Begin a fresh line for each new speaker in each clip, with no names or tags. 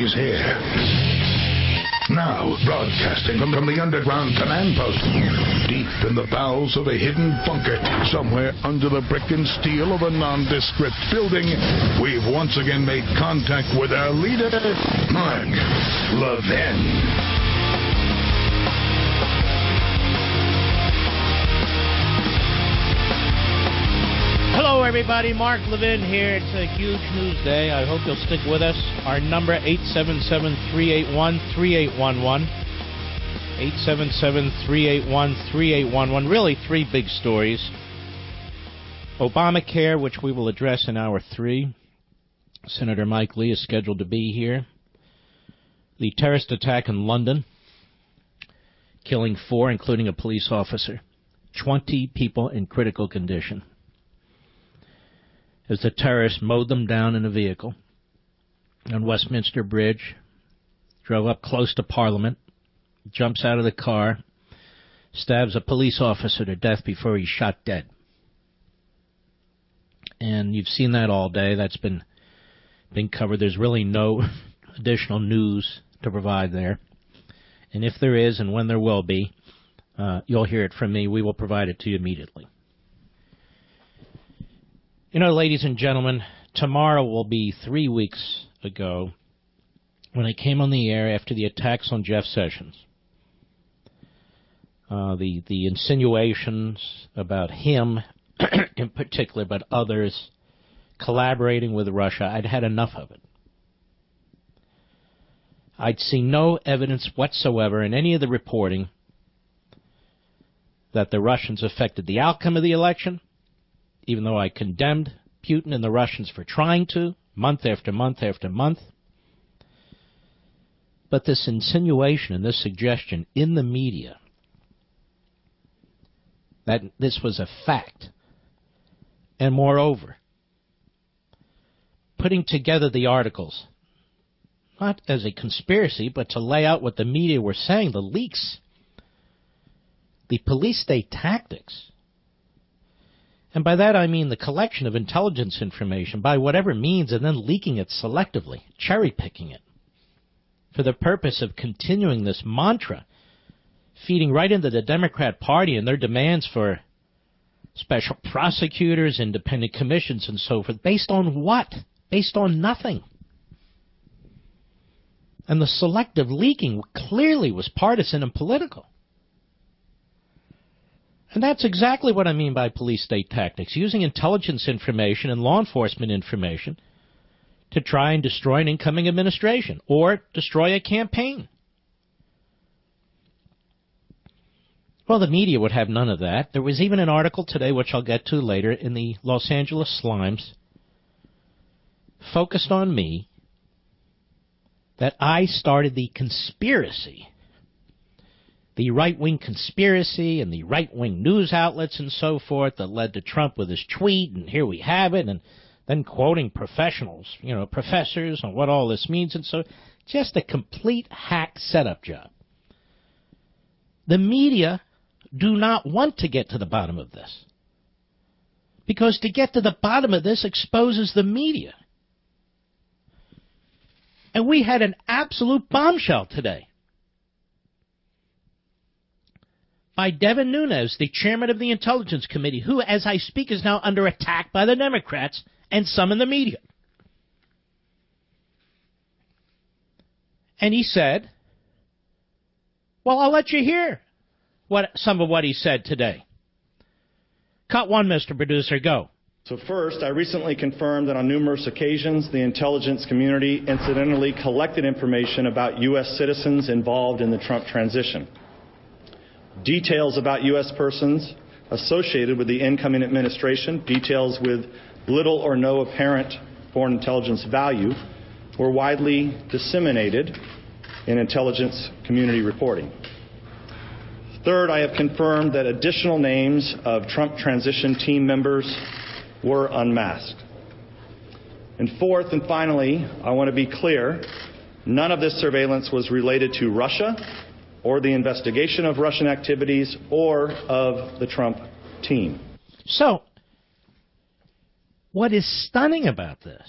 He's here. Now, broadcasting from the underground command post, deep in the bowels of a hidden bunker, somewhere under the brick and steel of a nondescript building, we've once again made contact with our leader, Mark Levin.
Hello, everybody. Mark Levin here. It's a huge news day. I hope you'll stick with us. Our number, 877-381-3811. 877-381-3811. Really, three big stories. Obamacare, which we will address in Hour 3. Senator Mike Lee is scheduled to be here. The terrorist attack in London, killing 4, including a police officer. 20 people in critical condition, as the terrorists mowed them down in a vehicle on Westminster Bridge, drove up close to Parliament, jumps out of the car, stabs a police officer to death before he's shot dead. And you've seen that all day. That's been covered. There's really no additional news to provide there. And if there is, and when there will be, you'll hear it from me. We will provide it to you immediately. You know, ladies and gentlemen, tomorrow will be 3 weeks ago when I came on the air after the attacks on Jeff Sessions. The insinuations about him in particular, but others collaborating with Russia. I'd had enough of it. I'd seen no evidence whatsoever in any of the reporting that the Russians affected the outcome of the election, even though I condemned Putin and the Russians for trying to, month after month after month. But this insinuation and this suggestion in the media that this was a fact, and moreover, putting together the articles, not as a conspiracy, but to lay out what the media were saying, the leaks, the police state tactics. And by that I mean the collection of intelligence information by whatever means and then leaking it selectively, cherry-picking it, for the purpose of continuing this mantra, feeding right into the Democrat Party and their demands for special prosecutors, independent commissions, and so forth. Based on what? Based on nothing. And the selective leaking clearly was partisan and political. And that's exactly what I mean by police state tactics, using intelligence information and law enforcement information to try and destroy an incoming administration or destroy a campaign. Well, the media would have none of that. There was even an article today, which I'll get to later, in the Los Angeles Slimes, focused on me, that I started the conspiracy, the right-wing conspiracy and the right-wing news outlets and so forth that led to Trump with his tweet, and here we have it, and then quoting professionals, professors on what all this means, and so just a complete hack setup job. The media do not want to get to the bottom of this, because to get to the bottom of this exposes the media. And we had an absolute bombshell today by Devin Nunes, the chairman of the Intelligence Committee, who, as I speak, is now under attack by the Democrats and some in the media. And he said, well, I'll let you hear some of what he said today. Cut one, Mr. Producer, go.
So first, I recently confirmed that on numerous occasions, the intelligence community incidentally collected information about U.S. citizens involved in the Trump transition. Details about U.S. persons associated with the incoming administration, details with little or no apparent foreign intelligence value, were widely disseminated in intelligence community reporting. Third, I have confirmed that additional names of Trump transition team members were unmasked. And fourth and finally, I want to be clear, none of this surveillance was related to Russia or the investigation of Russian activities or of the Trump team.
So, what is stunning about this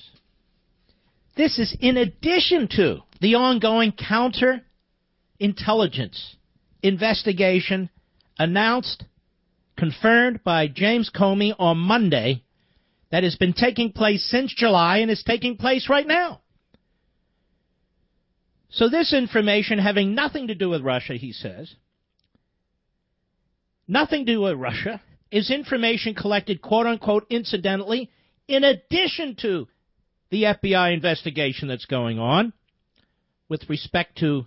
is in addition to the ongoing counterintelligence investigation announced, confirmed by James Comey on Monday, that has been taking place since July and is taking place right now. So this information having nothing to do with Russia, he says, nothing to do with Russia, is information collected, quote-unquote, incidentally, in addition to the FBI investigation that's going on with respect to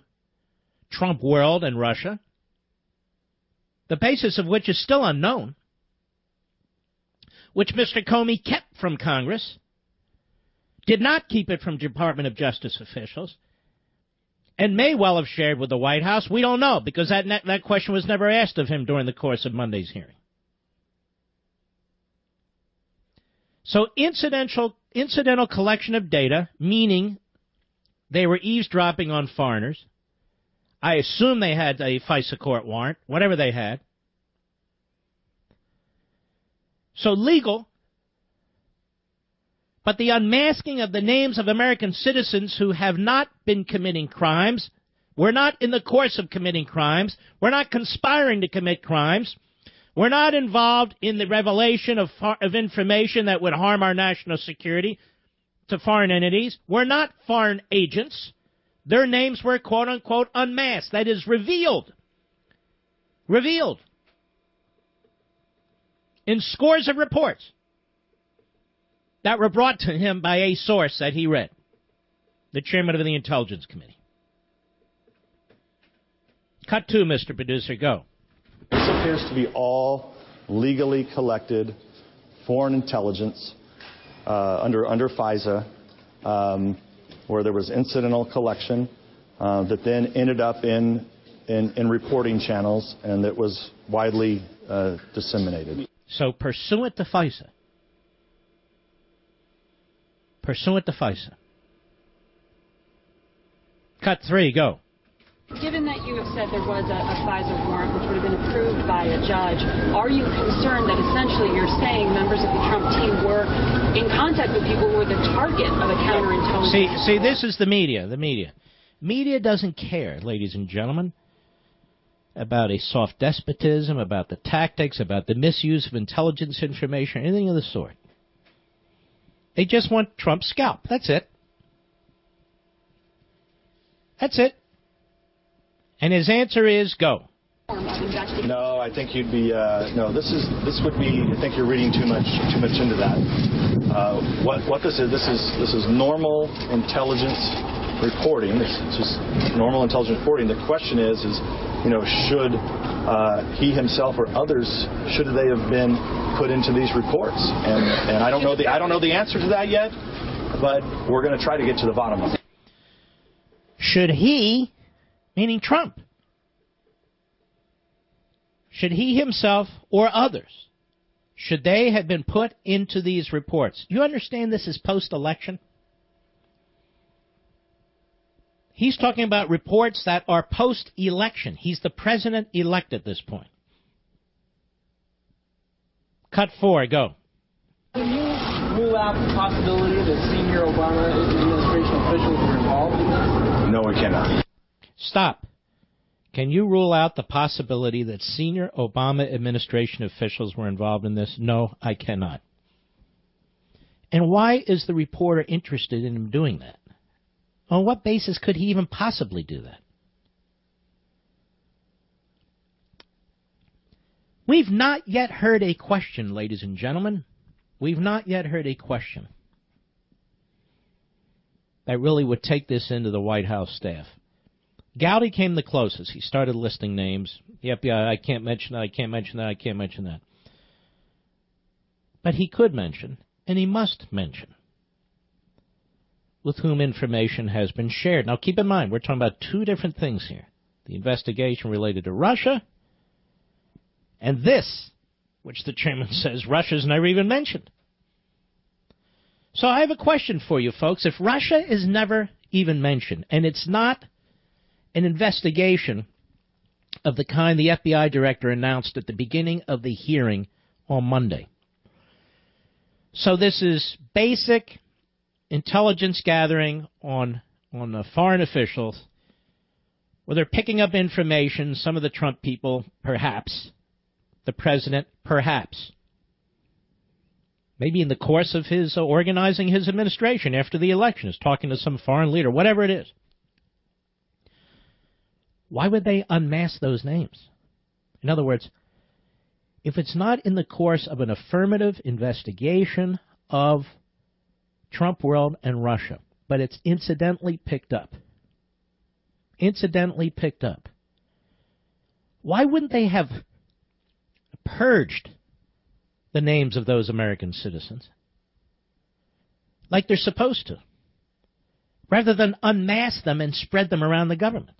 Trump World and Russia, the basis of which is still unknown, which Mr. Comey kept from Congress, did not keep it from Department of Justice officials, and may well have shared with the White House. We don't know, because that question was never asked of him during the course of Monday's hearing. So incidental collection of data, meaning they were eavesdropping on foreigners. I assume they had a FISA court warrant, whatever they had. So legal, but the unmasking of the names of American citizens who have not been committing crimes, we're not in the course of committing crimes, we're not conspiring to commit crimes, we're not involved in the revelation of information that would harm our national security to foreign entities, we're not foreign agents. Their names were, quote-unquote, unmasked. That is, revealed. Revealed. In scores of reports that were brought to him by a source that he read, the chairman of the Intelligence Committee. Cut 2, Mr. Producer, go.
This appears to be all legally collected foreign intelligence under FISA, where there was incidental collection that then ended up in reporting channels, and that was widely disseminated.
So pursuant to FISA. Pursuant to FISA. Cut 3, go.
Given that you have said there was a FISA warrant which would have been approved by a judge, are you concerned that essentially you're saying members of the Trump team were in contact with people who were the target of a counterintelligence?
See, this is the media. The media. Media doesn't care, ladies and gentlemen, about a soft despotism, about the tactics, about the misuse of intelligence information, anything of the sort. They just want Trump's scalp. That's it. That's it. And his answer is go.
No, I think you'd be no. This would be. I think you're reading too much into that. What this is normal intelligence reporting. It's just normal intelligence reporting. The question is should he himself or others, should they have been put into these reports? And I don't know the answer to that yet, but we're going to try to get to the bottom of it.
Should he, meaning Trump, should he himself or others, should they have been put into these reports? You understand this is post-election? He's talking about reports that are post-election. He's the president-elect at this point. Cut 4, go.
Can you rule out the possibility that senior Obama administration officials were involved in this?
No, we cannot.
Stop. Can you rule out the possibility that senior Obama administration officials were involved in this? No, I cannot. And why is the reporter interested in him doing that? On what basis could he even possibly do that? We've not yet heard a question, ladies and gentlemen. We've not yet heard a question that really would take this into the White House staff. Gowdy came the closest. He started listing names. The FBI, I can't mention that, I can't mention that, I can't mention that. But he could mention, and he must mention, with whom information has been shared. Now, keep in mind, we're talking about two different things here. The investigation related to Russia, and this, which the chairman says Russia's never even mentioned. So I have a question for you, folks. If Russia is never even mentioned, and it's not an investigation of the kind the FBI director announced at the beginning of the hearing on Monday. So this is basic intelligence gathering on on foreign officials, where they're picking up information, some of the Trump people, perhaps, the president, perhaps, maybe in the course of his organizing his administration after the election, is talking to some foreign leader, whatever it is. Why would they unmask those names? In other words, if it's not in the course of an affirmative investigation of Trump World and Russia, but it's incidentally picked up, why wouldn't they have purged the names of those American citizens like they're supposed to, rather than unmask them and spread them around the government?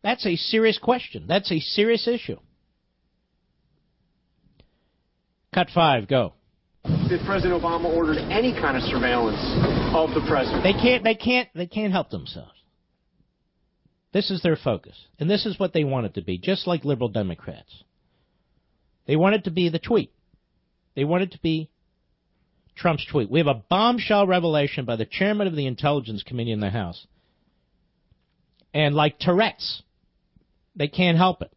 That's a serious question. That's a serious issue. Cut 5, go.
If President Obama ordered any kind of surveillance of the president,
they can't help themselves. This is their focus, and this is what they want it to be, just like liberal Democrats. They want it to be the tweet. They want it to be Trump's tweet. We have a bombshell revelation by the chairman of the Intelligence Committee in the House. And like Tourette's, they can't help it.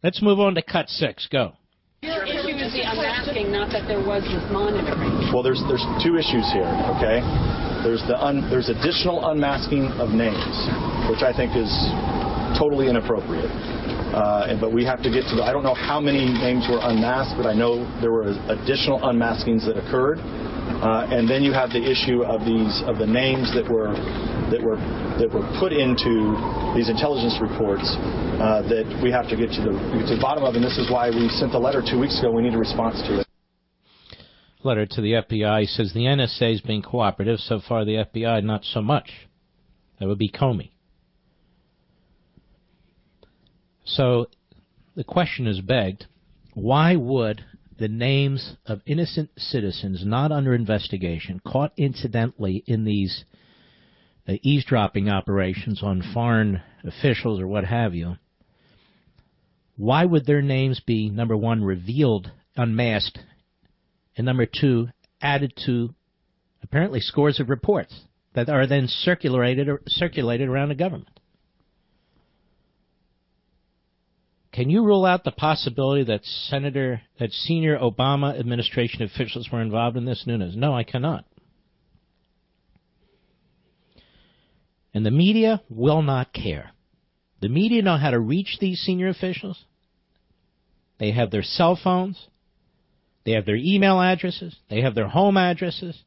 Let's move on to cut 6. Go.
Your issue is the unmasking, not that there was this monitoring.
Well, there's two issues here, okay? There's additional unmasking of names, which I think is totally inappropriate. But we have to get to I don't know how many names were unmasked, but I know there were additional unmaskings that occurred. And then you have the issue of the names that were put into these intelligence reports that we have to get to the bottom of, and this is why we sent the letter 2 weeks ago. We need a response to it.
Letter to the FBI says the NSA is being cooperative. So far, the FBI not so much. That would be Comey. So the question is begged, why would the names of innocent citizens not under investigation, caught incidentally in these eavesdropping operations on foreign officials or what have you, why would their names be, number one, revealed, unmasked, and number two, added to apparently scores of reports that are then circulated around the government? Can you rule out the possibility that senior Obama administration officials were involved in this, Nunes? No, I cannot. And the media will not care. The media know how to reach these senior officials. They have their cell phones. They have their email addresses. They have their home addresses.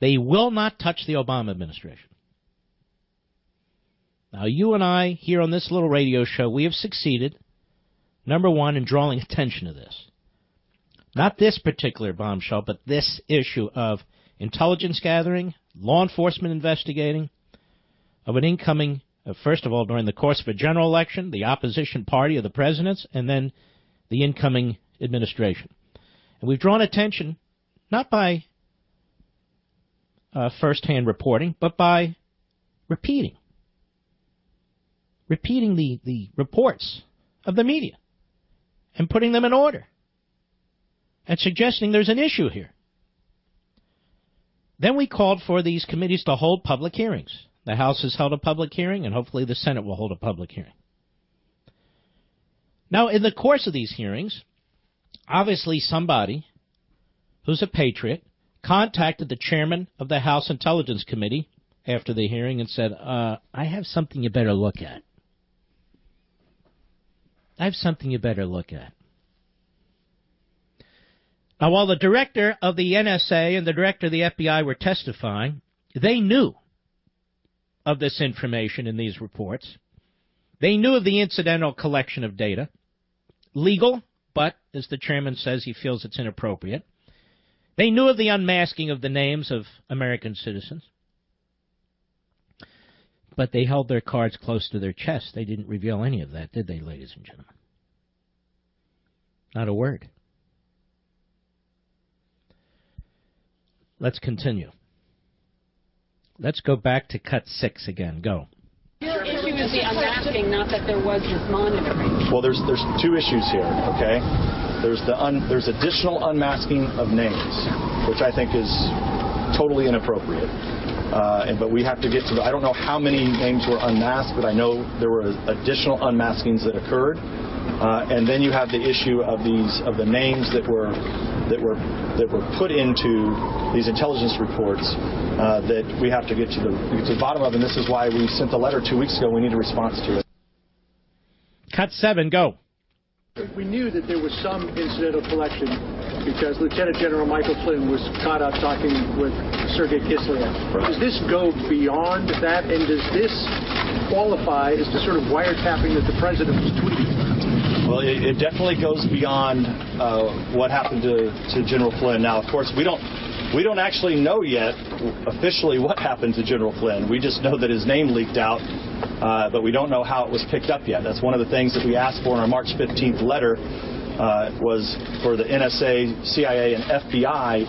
They will not touch the Obama administration. Now, you and I, here on this little radio show, we have succeeded, number one, in drawing attention to this. Not this particular bombshell, but this issue of intelligence gathering, law enforcement investigating, of an incoming, first of all, during the course of a general election, the opposition party of the president's, and then the incoming administration. And we've drawn attention, not by first-hand reporting, but by repeating the reports of the media and putting them in order and suggesting there's an issue here. Then we called for these committees to hold public hearings. The House has held a public hearing, and hopefully the Senate will hold a public hearing. Now, in the course of these hearings, obviously somebody who's a patriot contacted the chairman of the House Intelligence Committee after the hearing and said, I have something you better look at. I have something you better look at. Now, while the director of the NSA and the director of the FBI were testifying, they knew of this information in these reports. They knew of the incidental collection of data. Legal, but, as the chairman says, he feels it's inappropriate. They knew of the unmasking of the names of American citizens. But they held their cards close to their chest. They didn't reveal any of that, did they, ladies and gentlemen? Not a word. Let's continue. Let's go back to cut 6 again. Go.
Your issue is the unmasking, not that there was this monitoring?
Well, there's two issues here, okay? There's additional unmasking of names, which I think is totally inappropriate. But we have to get to I don't know how many names were unmasked, but I know there were additional unmaskings that occurred. And then you have the issue of the names that were put into these intelligence reports that we have to get to the bottom of, and this is why we sent the letter 2 weeks ago. We need a response to it.
Cut 7, go.
We knew that there was some incidental collection because Lieutenant General Michael Flynn was caught up talking with Sergei Kislyak. Right. Does this go beyond that, and does this qualify as the sort of wiretapping that the president was tweeting about?
Well, it definitely goes beyond what happened to General Flynn. Now, of course, we don't actually know yet officially what happened to General Flynn. We just know that his name leaked out, but we don't know how it was picked up yet. That's one of the things that we asked for in our March 15th letter, was for the NSA, CIA, and FBI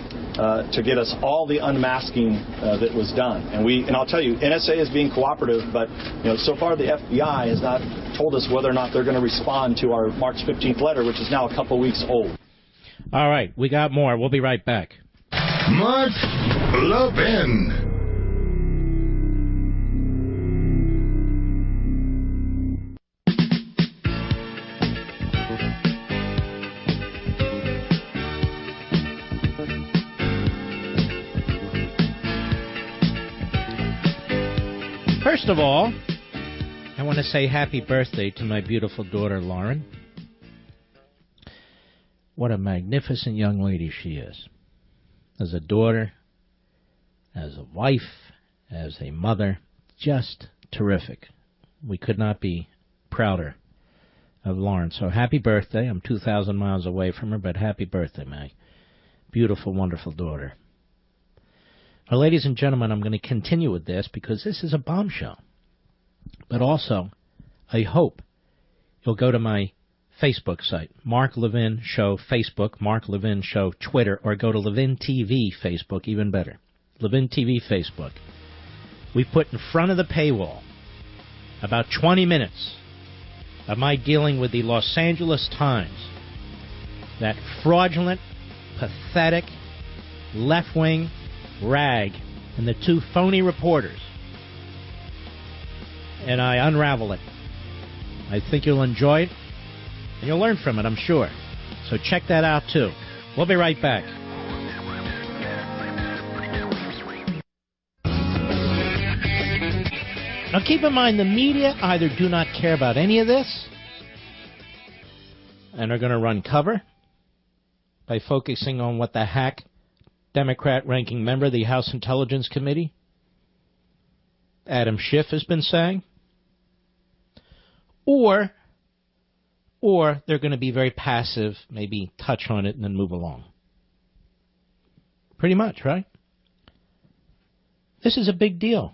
to get us all the unmasking that was done. And I'll tell you, NSA is being cooperative, but so far the FBI has not told us whether or not they're going to respond to our March 15th letter, which is now a couple weeks old.
All right, we got more. We'll be right back.
Mark Levin.
First of all, I want to say happy birthday to my beautiful daughter, Lauren. What a magnificent young lady she is. As a daughter, as a wife, as a mother, just terrific. We could not be prouder of Lauren. So happy birthday. I'm 2,000 miles away from her, but happy birthday, my beautiful, wonderful daughter. Now, ladies and gentlemen, I'm going to continue with this because this is a bombshell. But also, I hope you'll go to my Facebook site, Mark Levin Show Facebook, Mark Levin Show Twitter, or go to Levin TV Facebook, even better. Levin TV Facebook. We put in front of the paywall about 20 minutes of my dealing with the Los Angeles Times, that fraudulent, pathetic, left-wing rag, and the two phony reporters. And I unravel it. I think you'll enjoy it. And you'll learn from it, I'm sure. So check that out, too. We'll be right back. Now, keep in mind, the media either do not care about any of this and are going to run cover by focusing on what the hack Democrat ranking member of the House Intelligence Committee, Adam Schiff, has been saying, or they're going to be very passive, maybe touch on it and then move along. Pretty much, right? This is a big deal.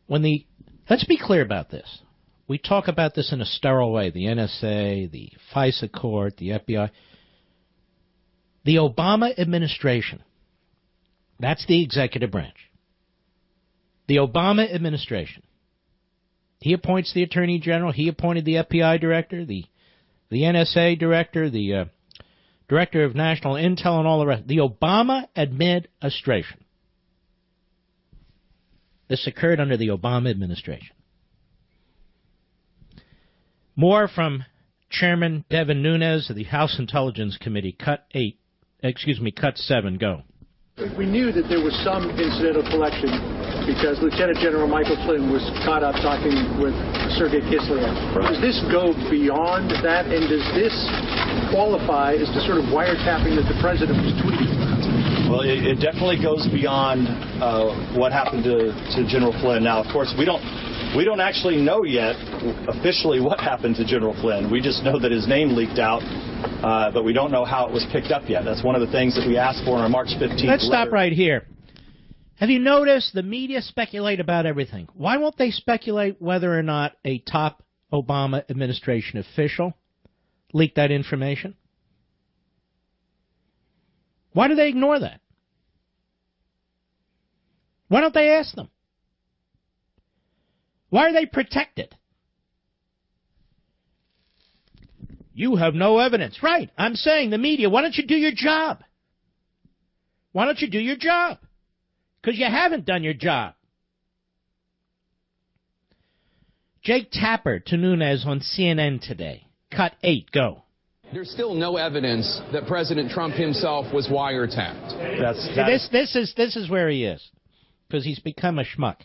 Let's be clear about this. We talk about this in a sterile way, the NSA, the FISA court, the FBI. The Obama administration, that's the executive branch. The Obama administration. He appoints the Attorney General. He appointed the FBI director, the NSA director, the director of national intel, and all the rest. The Obama administration. This occurred under the Obama administration. More from Chairman Devin Nunes of the House Intelligence Committee. Cut 7, go.
We knew that there was some incidental collection because Lieutenant General Michael Flynn was caught up talking with Sergei Kislyak. Right. Does this go beyond that, and does this qualify as the sort of wiretapping that the president was tweeting about?
Well, it definitely goes beyond what happened to General Flynn. Now, of course, we don't actually know yet officially what happened to General Flynn. We just know that his name leaked out, but we don't know how it was picked up yet. That's one of the things that we asked for in our March 15th
Let's
letter.
Stop right here. Have you noticed the media speculate about everything? Why won't they speculate whether or not a top Obama administration official leaked that information? Why do they ignore that? Why don't they ask them? Why are they protected? You have no evidence. Right. I'm saying the media, why don't you do your job? Why don't you do your job? Because you haven't done your job. Jake Tapper to Nunes on CNN today. Cut 8, go.
There's still no evidence that President Trump himself was wiretapped.
This is where he is. Because he's become a schmuck.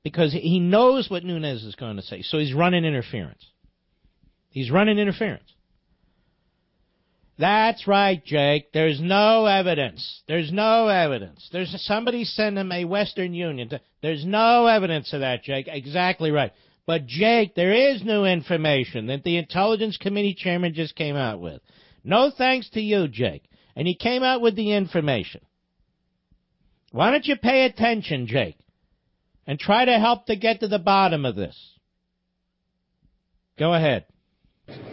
Because he knows what Nunes is going to say. So he's running interference. He's running interference. That's right, Jake. There's no evidence. There's no evidence. There's somebody sent him a Western Union. There's no evidence of that, Jake. Exactly right. But, Jake, there is new information that the Intelligence Committee chairman just came out with. No thanks to you, Jake. And he came out with the information. Why don't you pay attention, Jake, and try to help to get to the bottom of this? Go ahead.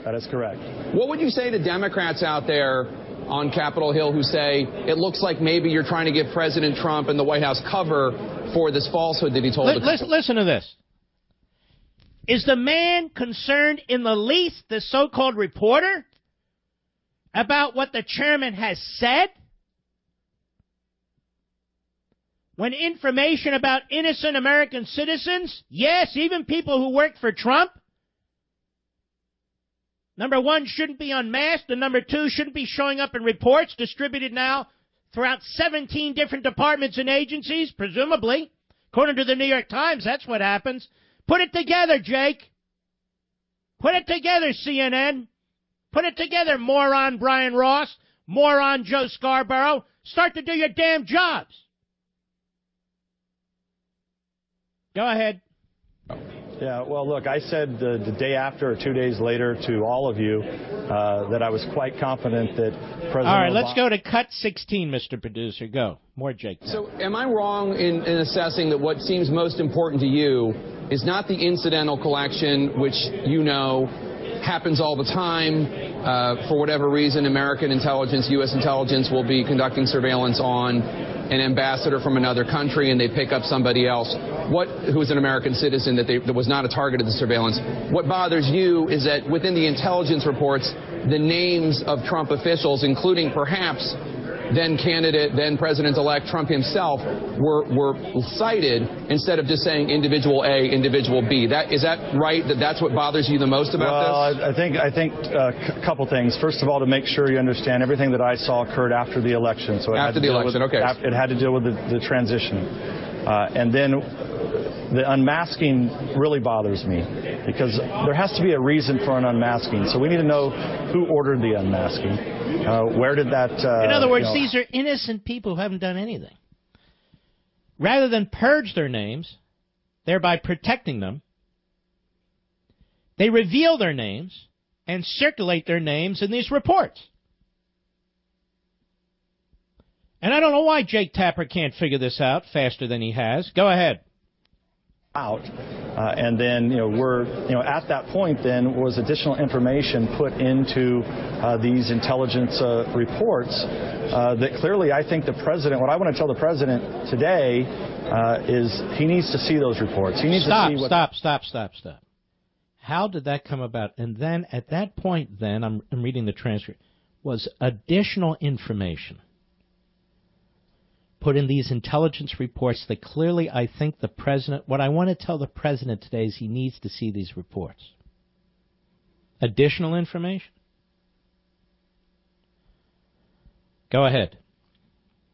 That is correct.
What would you say to Democrats out there on Capitol Hill who say it looks like maybe you're trying to give President Trump and the White House cover for this falsehood that he told us?
Listen to this. Is the man concerned in the least, the so-called reporter, about what the chairman has said? When information about innocent American citizens, yes, even people who work for Trump, number one, shouldn't be unmasked, and number two, shouldn't be showing up in reports distributed now throughout 17 different departments and agencies, presumably. According to the New York Times, that's what happens. Put it together, Jake. Put it together, CNN. Put it together, moron Brian Ross, moron Joe Scarborough. Start to do your damn jobs. Go ahead.
Yeah, well, look, I said the day after or 2 days later to all of you that I was quite confident that President
All right,
Obama...
let's go to cut 16, Mr. Producer. Go. More Jake.
So am I wrong in assessing that what seems most important to you is not the incidental collection, which you know happens all the time? For whatever reason, American intelligence, U.S. intelligence will be conducting surveillance on an ambassador from another country, and they pick up somebody else who is an American citizen that was not a target of the surveillance. What bothers you is that within the intelligence reports, the names of Trump officials, including perhaps then President-elect Trump himself, were cited instead of just saying individual A, individual B. Is that right? That's what bothers you the most about this?
Well, I think a couple things. First of all, to make sure you understand, everything that I saw occurred after the election. So
after the election, okay.
It had to deal with the transition. And then the unmasking really bothers me because there has to be a reason for an unmasking. So we need to know who ordered the unmasking. Where did that...
In other words, these are innocent people who haven't done anything. Rather than purge their names, thereby protecting them, they reveal their names and circulate their names in these reports. And I don't know why Jake Tapper can't figure this out faster than he has. Go ahead.
And then, we're, at that point then was additional information put into these intelligence reports that clearly I think the president, what I want to tell the president today is he needs to see those reports. He needs to see what... Stop.
How did that come about? And then at that point then, I'm reading the transcript, was additional information put in these intelligence reports that clearly I think the president, what I want to tell the president today is he needs to see these reports. Additional information? Go ahead.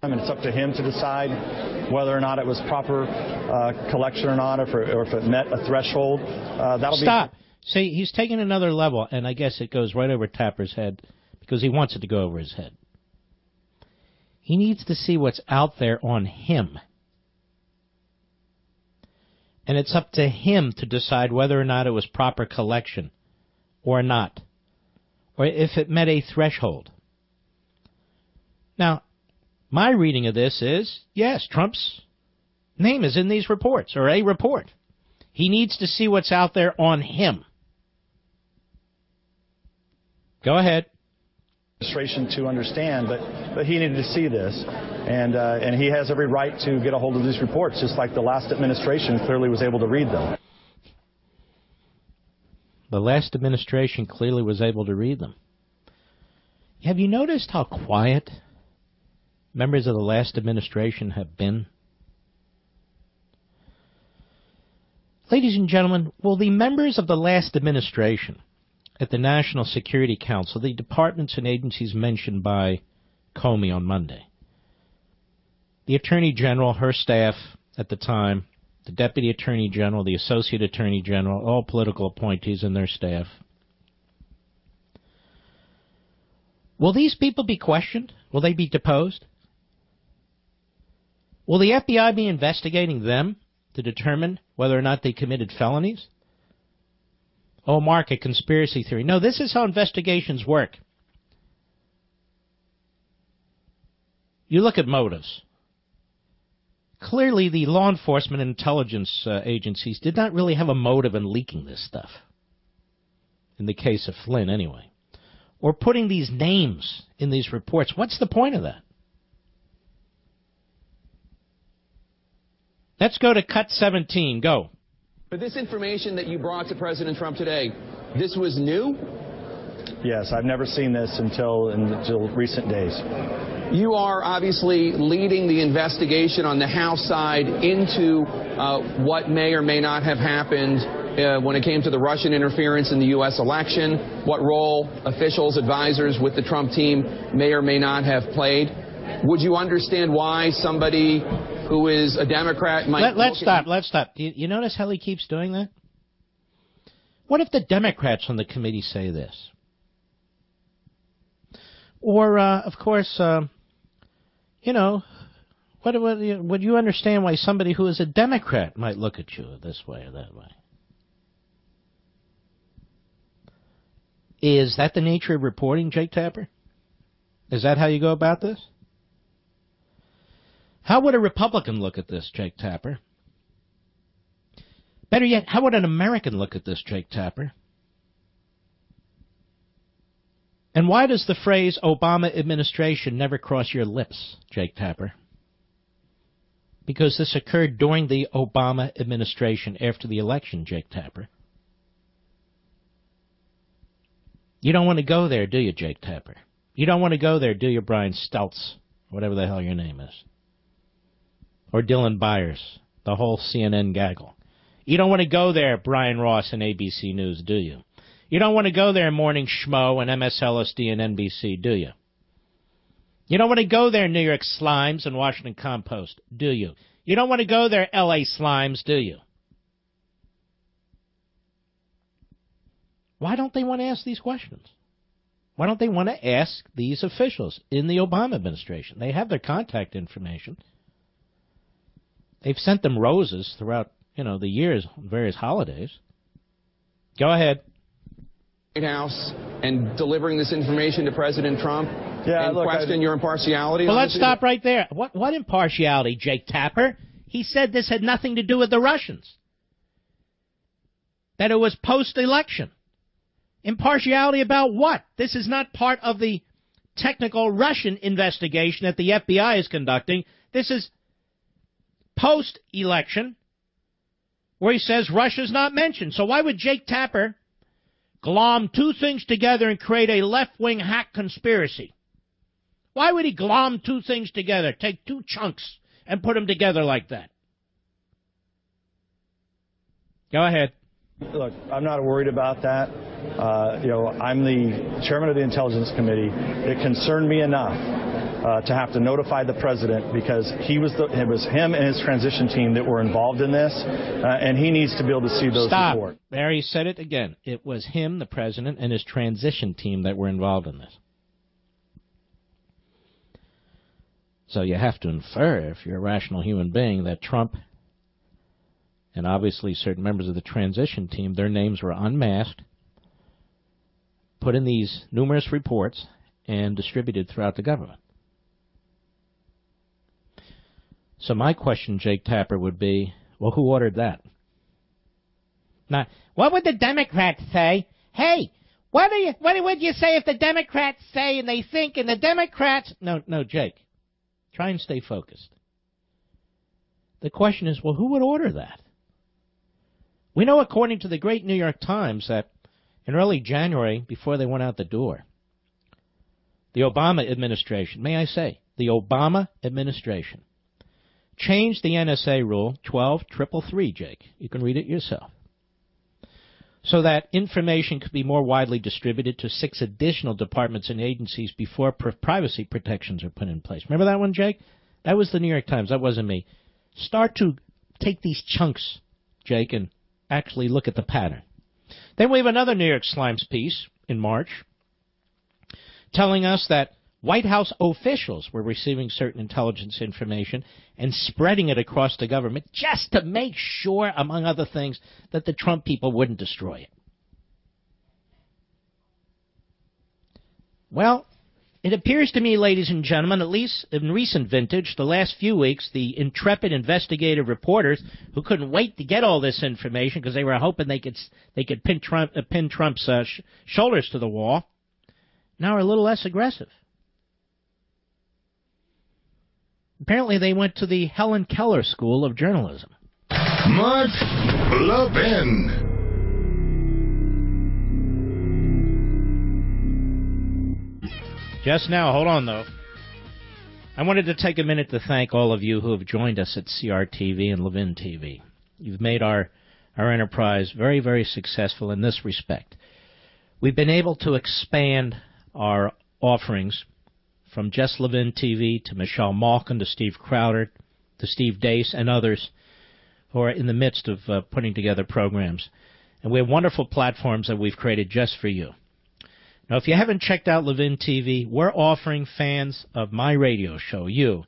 And it's up to him to decide whether or not it was proper collection or not, or if it met a threshold.
Stop. See, he's taking another level, and I guess it goes right over Tapper's head because he wants it to go over his head. He needs to see what's out there on him. And it's up to him to decide whether or not it was proper collection or not, or if it met a threshold. Now, my reading of this is, yes, Trump's name is in these reports, or a report. He needs to see what's out there on him. Go ahead.
administration to understand, but he needed to see this, and he has every right to get a hold of these reports, just like the last administration clearly was able to read them.
The last administration clearly was able to read them. Have you noticed how quiet members of the last administration have been? Ladies and gentlemen, will the members of the last administration at the National Security Council, the departments and agencies mentioned by Comey on Monday, the Attorney General, her staff at the time, the Deputy Attorney General, the Associate Attorney General, all political appointees and their staff, will these people be questioned? Will they be deposed? Will the FBI be investigating them to determine whether or not they committed felonies? Oh, Mark, a conspiracy theory. No, this is how investigations work. You look at motives. Clearly, the law enforcement and intelligence agencies did not really have a motive in leaking this stuff. In the case of Flynn, anyway. Or putting these names in these reports. What's the point of that? Let's go to cut 17. Go.
But this information that you brought to President Trump today, this was new?
Yes, I've never seen this until recent days.
You are obviously leading the investigation on the House side into what may or may not have happened when it came to the Russian interference in the U.S. election, what role officials, advisors with the Trump team may or may not have played. Would you understand why somebody who is a Democrat might...
Let's stop. Do you notice how he keeps doing that? What if the Democrats on the committee say this? Or, of course, would you understand why somebody who is a Democrat might look at you this way or that way? Is that the nature of reporting, Jake Tapper? Is that how you go about this? How would a Republican look at this, Jake Tapper? Better yet, how would an American look at this, Jake Tapper? And why does the phrase Obama administration never cross your lips, Jake Tapper? Because this occurred during the Obama administration after the election, Jake Tapper. You don't want to go there, do you, Jake Tapper? You don't want to go there, do you, Brian Steltz, whatever the hell your name is? Or Dylan Byers, the whole CNN gaggle. You don't want to go there, Brian Ross and ABC News, do you? You don't want to go there, Morning Schmo and MSLSD and NBC, do you? You don't want to go there, New York Slimes and Washington Compost, do you? You don't want to go there, LA Slimes, do you? Why don't they want to ask these questions? Why don't they want to ask these officials in the Obama administration? They have their contact information. They've sent them roses throughout, the years, various holidays. Go ahead.
White House and delivering this information to President Trump and
look,
question your impartiality?
Well, let's stop right there. What impartiality, Jake Tapper? He said this had nothing to do with the Russians. That it was post-election. Impartiality about what? This is not part of the technical Russian investigation that the FBI is conducting. This is post-election, where he says Russia's not mentioned. So why would Jake Tapper glom two things together and create a left-wing hack conspiracy? Why would he glom two things together, take two chunks, and put them together like that? Go ahead.
Look, I'm not worried about that. I'm the chairman of the Intelligence Committee. It concerned me enough to have to notify the president because it was him and his transition team that were involved in this, and he needs to be able to see those reports.
Stop. Barry said it again. It was him, the president, and his transition team that were involved in this. So you have to infer, if you're a rational human being, that Trump and obviously certain members of the transition team, their names were unmasked, put in these numerous reports, and distributed throughout the government. So my question, Jake Tapper, would be, well, who ordered that? Now, what would the Democrats say? Hey, What would you say if the Democrats say and they think and the Democrats... No, Jake. Try and stay focused. The question is, well, who would order that? We know, according to the great New York Times, that in early January, before they went out the door, the Obama administration, may I say, the Obama administration, changed the NSA rule 12333, Jake. You can read it yourself. So that information could be more widely distributed to 6 additional departments and agencies before privacy protections are put in place. Remember that one, Jake? That was the New York Times. That wasn't me. Start to take these chunks, Jake, and actually look at the pattern. Then we have another New York Slimes piece in March telling us that White House officials were receiving certain intelligence information and spreading it across the government just to make sure, among other things, that the Trump people wouldn't destroy it. Well, it appears to me, ladies and gentlemen, at least in recent vintage, the last few weeks, the intrepid investigative reporters who couldn't wait to get all this information because they were hoping they could pin Trump's shoulders to the wall, now are a little less aggressive. Apparently they went to the Helen Keller School of Journalism.
Mark Levin.
Just now, hold on, though. I wanted to take a minute to thank all of you who have joined us at CRTV and Levin TV. You've made our enterprise very, very successful in this respect. We've been able to expand our offerings from just Levin TV to Michelle Malkin to Steve Crowder to Steve Dace and others who are in the midst of putting together programs. And we have wonderful platforms that we've created just for you. Now, if you haven't checked out Levin TV, we're offering fans of my radio show, you,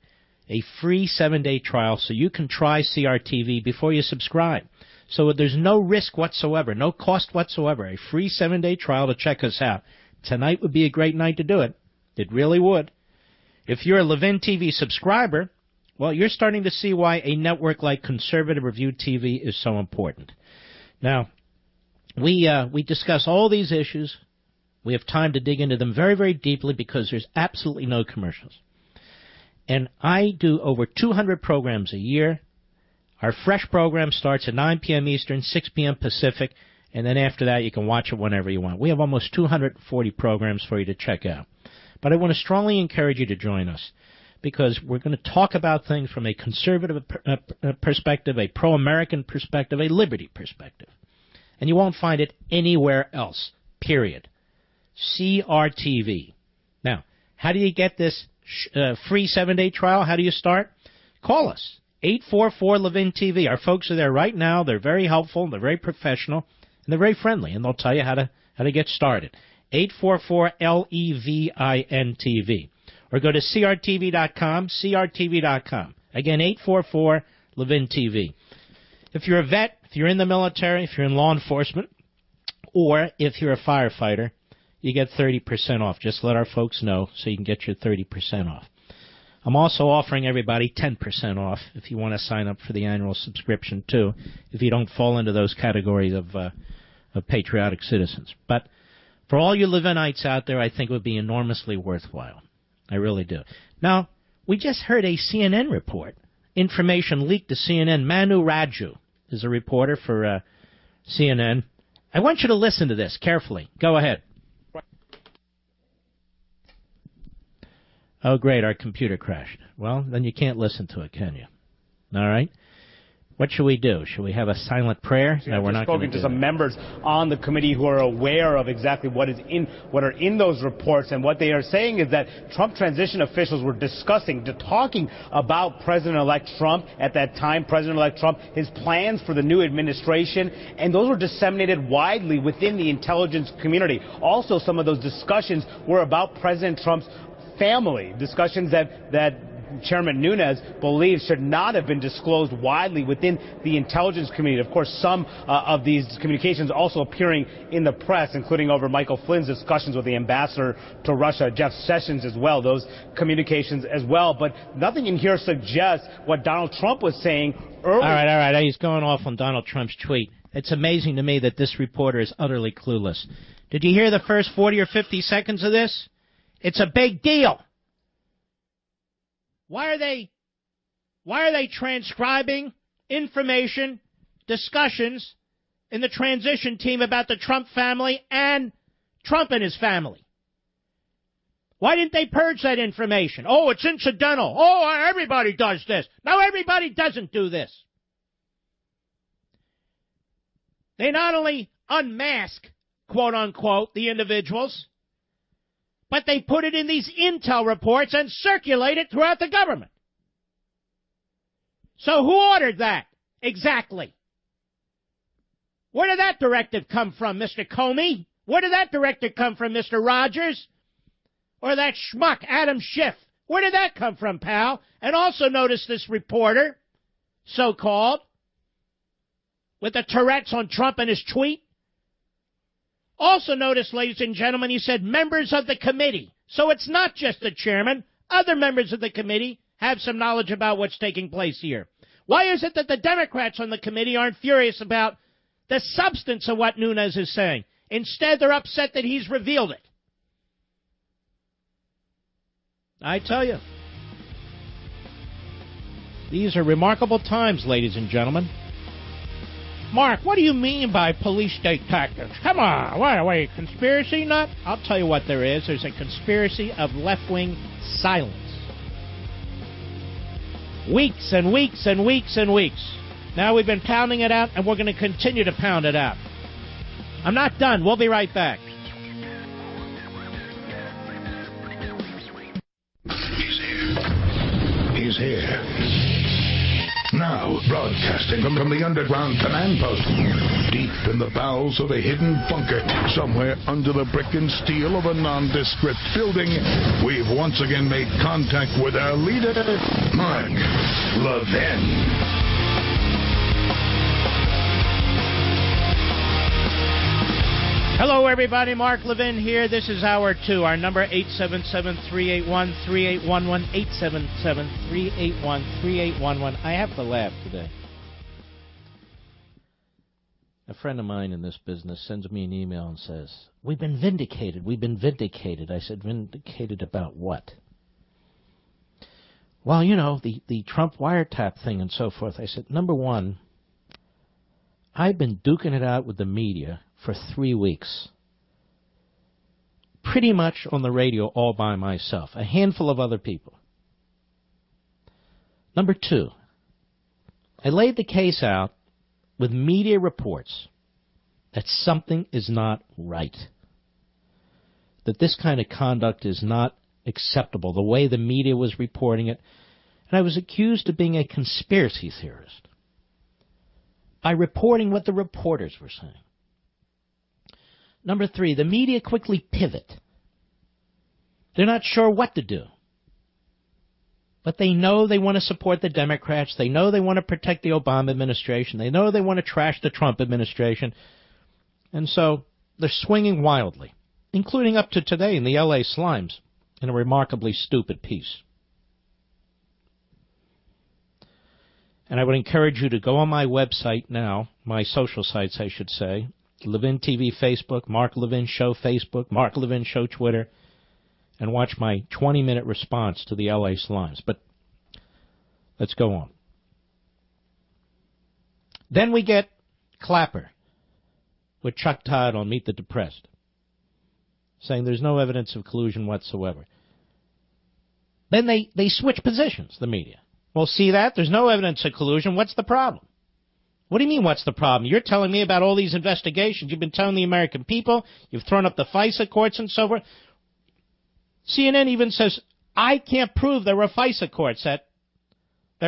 a free 7-day trial so you can try CRTV before you subscribe. So there's no risk whatsoever, no cost whatsoever, a free 7-day trial to check us out. Tonight would be a great night to do it. It really would. If you're a Levin TV subscriber, well, you're starting to see why a network like Conservative Review TV is so important. Now, we discuss all these issues. We have time to dig into them very, very deeply because there's absolutely no commercials. And I do over 200 programs a year. Our fresh program starts at 9 p.m. Eastern, 6 p.m. Pacific, and then after that you can watch it whenever you want. We have almost 240 programs for you to check out. But I want to strongly encourage you to join us because we're going to talk about things from a conservative perspective, a pro-American perspective, a liberty perspective. And you won't find it anywhere else, period. CRTV. Now, how do you get this free 7-day trial? How do you start? Call us, 844-LEVIN-TV. Our folks are there right now. They're very helpful. They're very professional. And they're very friendly. And they'll tell you how to get started. 844-LEVIN-TV. Or go to crtv.com, crtv.com. Again, 844-LEVIN-TV. If you're a vet, if you're in the military, if you're in law enforcement, or if you're a firefighter, you get 30% off. Just let our folks know so you can get your 30% off. I'm also offering everybody 10% off if you want to sign up for the annual subscription, too, if you don't fall into those categories of patriotic citizens. But for all you Levinites out there, I think it would be enormously worthwhile. I really do. Now, we just heard a CNN report. Information leaked to CNN. Manu Raju is a reporter for CNN. I want you to listen to this carefully. Go ahead. Oh, great, our computer crashed. Well, then you can't listen to it, can you? All right. What should we do? Should we have a silent prayer? No, we're not going to do that.
Spoken to some members on the committee who are aware of exactly what are in those reports, and what they are saying is that Trump transition officials were talking about President-elect Trump at that time, President-elect Trump, his plans for the new administration, and those were disseminated widely within the intelligence community. Also, some of those discussions were about President Trump's family, discussions that Chairman Nunes believes should not have been disclosed widely within the intelligence community. Of course, some of these communications also appearing in the press, including over Michael Flynn's discussions with the ambassador to Russia, Jeff Sessions, as well, those communications as well. But nothing in here suggests what Donald Trump was saying earlier.
All right. He's going off on Donald Trump's tweet. It's amazing to me that this reporter is utterly clueless. Did you hear the first 40 or 50 seconds of this? It's a big deal. Why are they transcribing information, discussions in the transition team about the Trump family and Trump and his family? Why didn't they purge that information? Oh, it's incidental. Oh, everybody does this. No, everybody doesn't do this. They not only unmask, quote unquote, the individuals, but they put it in these intel reports and circulate it throughout the government. So who ordered that? Exactly. Where did that directive come from, Mr. Comey? Where did that directive come from, Mr. Rogers? Or that schmuck, Adam Schiff? Where did that come from, pal? And also notice this reporter, so-called, with the Tourette's on Trump and his tweet. Also notice, ladies and gentlemen, he said members of the committee. So it's not just the chairman. Other members of the committee have some knowledge about what's taking place here. Why is it that the Democrats on the committee aren't furious about the substance of what Nunes is saying? Instead, they're upset that he's revealed it. I tell you, these are remarkable times, ladies and gentlemen. Mark, what do you mean by police state tactics? Come on, what are we, conspiracy nut? I'll tell you what there is. There's a conspiracy of left-wing silence. Weeks and weeks and weeks and weeks. Now we've been pounding it out, and we're going to continue to pound it out. I'm not done. We'll be right back.
He's here. Now, broadcasting from the underground command post, deep in the bowels of a hidden bunker, somewhere under the brick and steel of a nondescript building, we've once again made contact with our leader, Mark Levin.
Hello, everybody. Mark Levin here. This is Hour 2. Our number, 877-381-3811, 877-381-3811. I have to laugh today. A friend of mine in this business sends me an email and says, we've been vindicated. We've been vindicated. I said, vindicated about what? Well, you know, the Trump wiretap thing and so forth. I said, number one, I've been duking it out with the media for 3 weeks, pretty much on the radio all by myself, a handful of other people. Number two, I laid the case out with media reports that something is not right, that this kind of conduct is not acceptable, the way the media was reporting it, and I was accused of being a conspiracy theorist by reporting what the reporters were saying. Number three, the media quickly pivot. They're not sure what to do. But they know they want to support the Democrats. They know they want to protect the Obama administration. They know they want to trash the Trump administration. And so they're swinging wildly, including up to today in the L.A. Slimes, in a remarkably stupid piece. And I would encourage you to go on my website now, my social sites, I should say, Levin TV Facebook, Mark Levin Show Facebook, Mark Levin Show Twitter, and watch my 20-minute response to the L.A. Slimes. But let's go on. Then we get Clapper with Chuck Todd on Meet the Depressed, saying there's no evidence of collusion whatsoever. Then they switch positions, the media. Well, see that? There's no evidence of collusion. What's the problem? What do you mean, what's the problem? You're telling me about all these investigations. You've been telling the American people. You've thrown up the FISA courts and so forth. CNN even says, I can't prove there were FISA courts that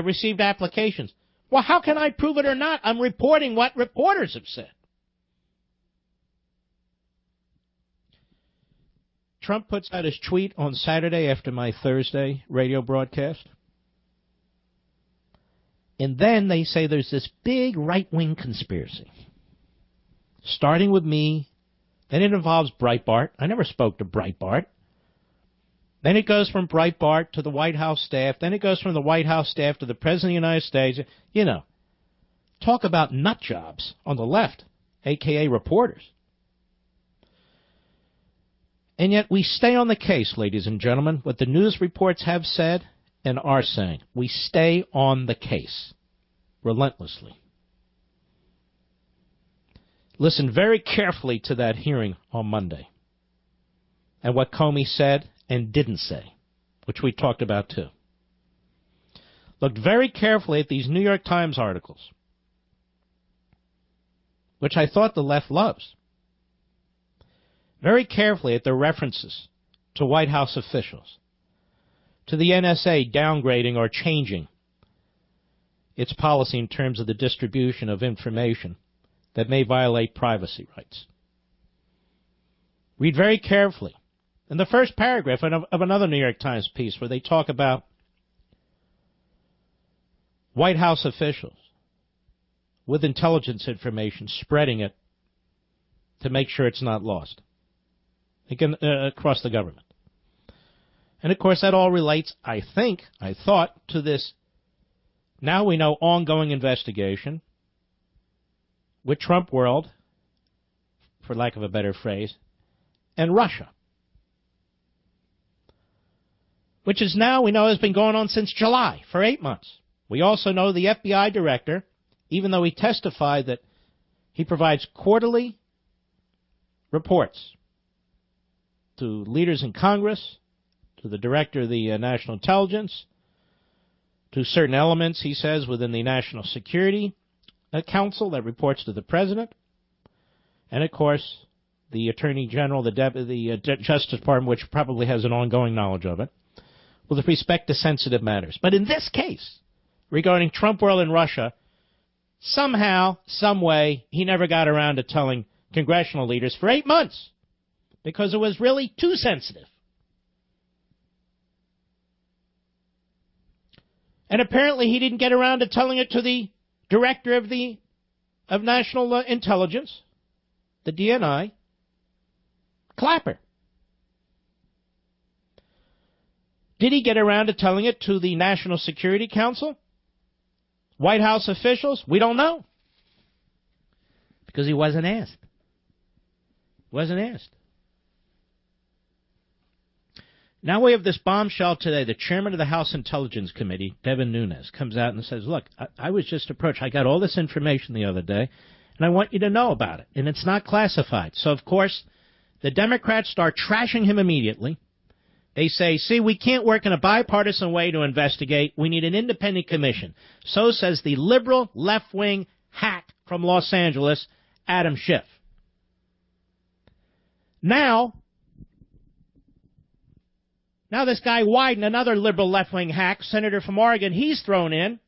received applications. Well, how can I prove it or not? I'm reporting what reporters have said. Trump puts out his tweet on Saturday after my Thursday radio broadcast. And then they say there's this big right-wing conspiracy, starting with me. Then it involves Breitbart. I never spoke to Breitbart. Then it goes from Breitbart to the White House staff. Then it goes from the White House staff to the President of the United States. You know, talk about nut jobs on the left, a.k.a. reporters. And yet we stay on the case, ladies and gentlemen. What the news reports have said and are saying, we stay on the case relentlessly. Listen very carefully to that hearing on Monday and what Comey said and didn't say, which we talked about too. Looked very carefully at these New York Times articles, which I thought the left loves. Very carefully at the references to White House officials, to the NSA downgrading or changing its policy in terms of the distribution of information that may violate privacy rights. Read very carefully in the first paragraph of another New York Times piece where they talk about White House officials with intelligence information spreading it to make sure it's not lost across the government. And, of course, that all relates, I thought, to this now we know ongoing investigation with Trump World, for lack of a better phrase, and Russia, which is now we know has been going on since July for 8 months. We also know the FBI director, even though he testified that he provides quarterly reports to leaders in Congress, to the director of the National Intelligence, to certain elements, he says, within the National Security Council that reports to the President, and, of course, the Attorney General, the Justice Department, which probably has an ongoing knowledge of it, with respect to sensitive matters. But in this case, regarding Trump World and Russia, somehow, some way, he never got around to telling congressional leaders for 8 months because it was really too sensitive. And apparently he didn't get around to telling it to the director of National Intelligence, the DNI, Clapper. Did he get around to telling it to the National Security Council? White House officials? We don't know. Because he wasn't asked. Now we have this bombshell today. The chairman of the House Intelligence Committee, Levin, comes out and says, look, I was just approached. I got all this information the other day, and I want you to know about it. And it's not classified. So, of course, the Democrats start trashing him immediately. They say, see, we can't work in a bipartisan way to investigate. We need an independent commission. So says the liberal left-wing hack from Los Angeles, Adam Schiff. Now this guy Wyden, another liberal left-wing hack, senator from Oregon, he's thrown in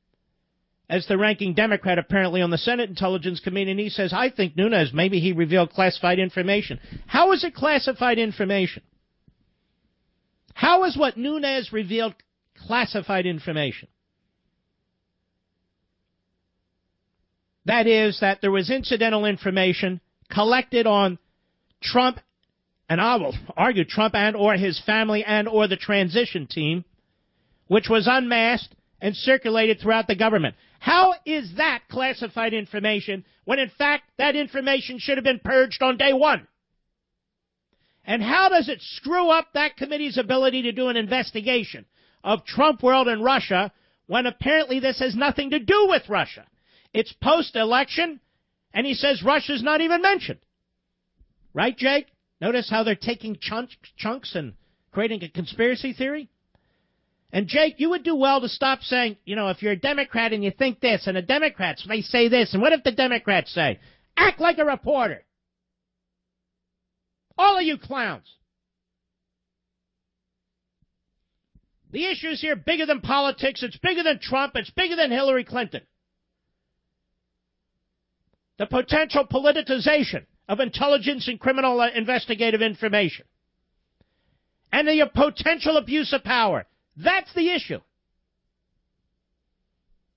as the ranking Democrat apparently on the Senate Intelligence Committee, and he says, I think Nunes, maybe he revealed classified information. How is it classified information? How is what Nunes revealed classified information? That is, that there was incidental information collected on Trump, and I will argue Trump and or his family and or the transition team, which was unmasked and circulated throughout the government. How is that classified information when, in fact, that information should have been purged on day one? And how does it screw up that committee's ability to do an investigation of Trump World and Russia when apparently this has nothing to do with Russia? It's post-election, and he says Russia's not even mentioned. Right, Jake? Notice how they're taking chunks and creating a conspiracy theory? And, Jake, you would do well to stop saying, if you're a Democrat and you think this, and the Democrats may say this, and what if the Democrats say, act like a reporter? All of you clowns. The issues here are bigger than politics. It's bigger than Trump. It's bigger than Hillary Clinton. The potential politicization of intelligence and criminal investigative information. And the potential abuse of power. That's the issue.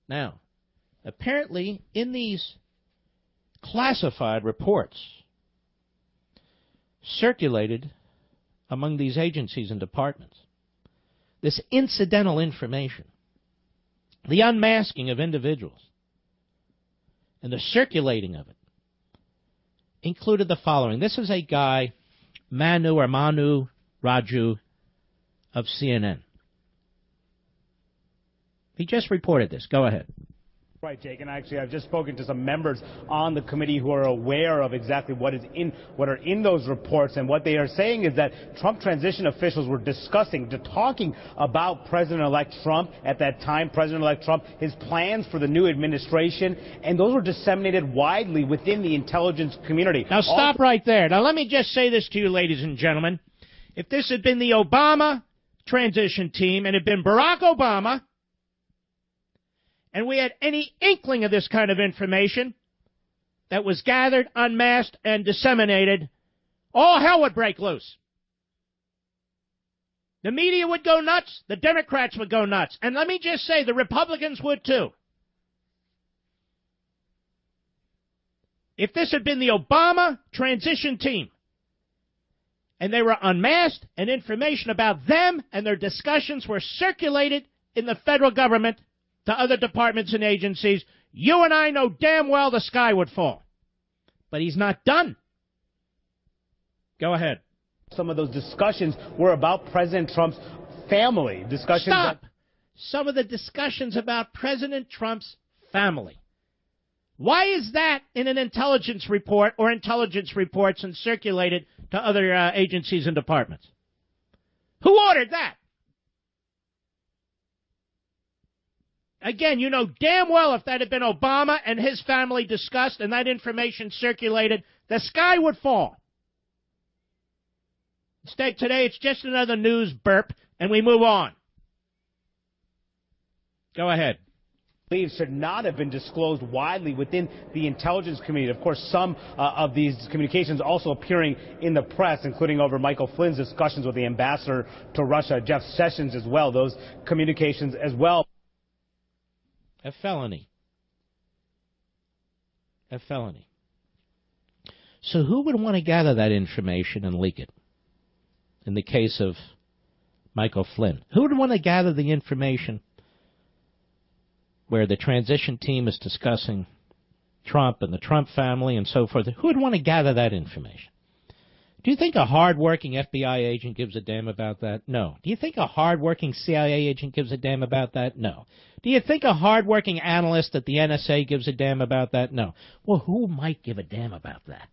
Now, apparently in these classified reports circulated among these agencies and departments, this incidental information, the unmasking of individuals, and the circulating of it, included the following. This is a guy, Manu Raju of CNN. He just reported this. Go ahead.
Right, Jake, and actually I've just spoken to some members on the committee who are aware of exactly what are in those reports, and what they are saying is that Trump transition officials were talking about President-elect Trump at that time, President-elect Trump, his plans for the new administration, and those were disseminated widely within the intelligence community.
Now stop right there. Now let me just say this to you, ladies and gentlemen. If this had been the Obama transition team and had been Barack Obama, and we had any inkling of this kind of information that was gathered, unmasked, and disseminated, all hell would break loose. The media would go nuts. The Democrats would go nuts. And let me just say, the Republicans would too. If this had been the Obama transition team, and they were unmasked, and information about them and their discussions were circulated in the federal government to other departments and agencies, you and I know damn well the sky would fall. But he's not done. Go ahead.
Some of those discussions were about President Trump's family.
Stop. Some of the discussions about President Trump's family. Why is that in an intelligence report or intelligence reports and circulated to other agencies and departments? Who ordered that? Again, you know damn well if that had been Obama and his family discussed and that information circulated, the sky would fall. Instead, today it's just another news burp, and we move on. Go ahead.
Should not have been disclosed widely within the intelligence community. Of course, some of these communications also appearing in the press, including over Michael Flynn's discussions with the ambassador to Russia, Jeff Sessions, as well. Those communications as well.
A felony. A felony. So who would want to gather that information and leak it? In the case of Michael Flynn. Who would want to gather the information where the transition team is discussing Trump and the Trump family and so forth? Who would want to gather that information? Do you think a hard-working FBI agent gives a damn about that? No. Do you think a hard-working CIA agent gives a damn about that? No. Do you think a hard-working analyst at the NSA gives a damn about that? No. Well, who might give a damn about that?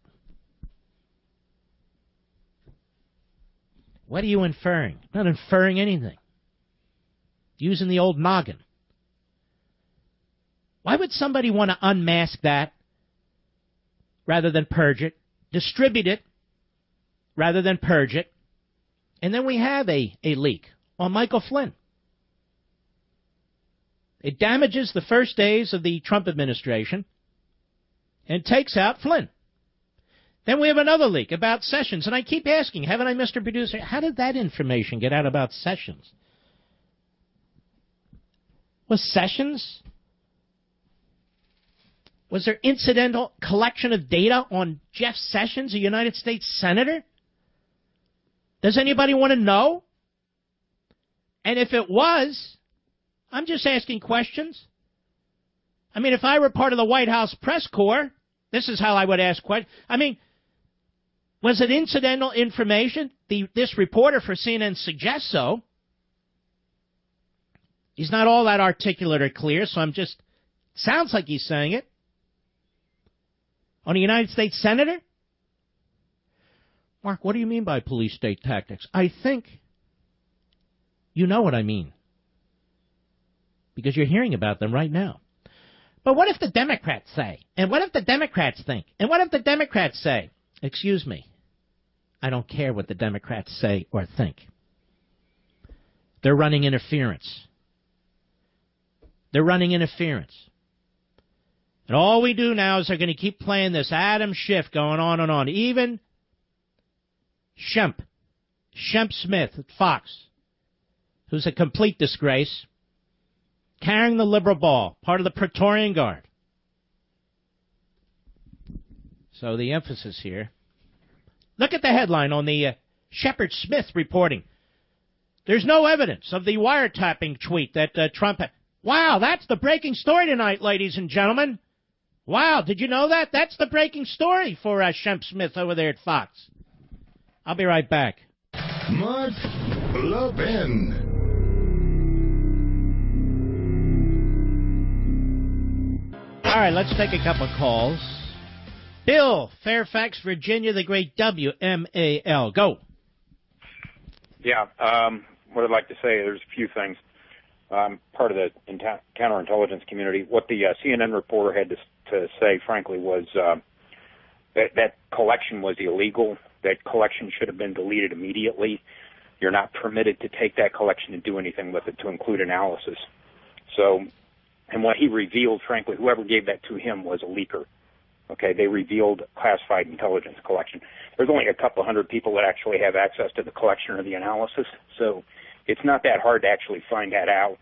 What are you inferring? I'm not inferring anything. Using the old noggin. Why would somebody want to unmask that rather than purge it, distribute it rather than purge it, and then we have a leak on Michael Flynn? It damages the first days of the Trump administration and takes out Flynn. Then we have another leak about Sessions, and I keep asking, haven't I, Mr. Producer, how did that information get out about Sessions? Was there incidental collection of data on Jeff Sessions, a United States Senator? Does anybody want to know? And if it was, I'm just asking questions. I mean, if I were part of the White House press corps, this is how I would ask questions. I mean, was it incidental information? This reporter for CNN suggests so. He's not all that articulate or clear, so sounds like he's saying it. On a United States Senator? Mark, what do you mean by police state tactics? I think you know what I mean, because you're hearing about them right now. But what if the Democrats say? And what if the Democrats think? And what if the Democrats say? Excuse me, I don't care what the Democrats say or think. They're running interference. They're running interference. And all we do now is they're going to keep playing this Adam Schiff going on and on. Even Shemp Smith at Fox, who's a complete disgrace, carrying the liberal ball, part of the Praetorian Guard. So the emphasis here. Look at the headline on the Shepard Smith reporting. There's no evidence of the wiretapping tweet that Trump had. Wow, that's the breaking story tonight, ladies and gentlemen. Wow, did you know that? That's the breaking story for Shemp Smith over there at Fox. I'll be right back.
Mark Levin.
All right, let's take a couple of calls. Bill, Fairfax, Virginia, the great WMAL. Go.
Yeah, what I'd like to say, there's a few things. Part of the counterintelligence community. What the CNN reporter had to say, frankly, was that collection was illegal. That collection should have been deleted immediately. You're not permitted to take that collection and do anything with it, to include analysis. So, and what he revealed, frankly, whoever gave that to him was a leaker. Okay, they revealed classified intelligence collection. There's only a couple hundred people that actually have access to the collection or the analysis, so it's not that hard to actually find that out,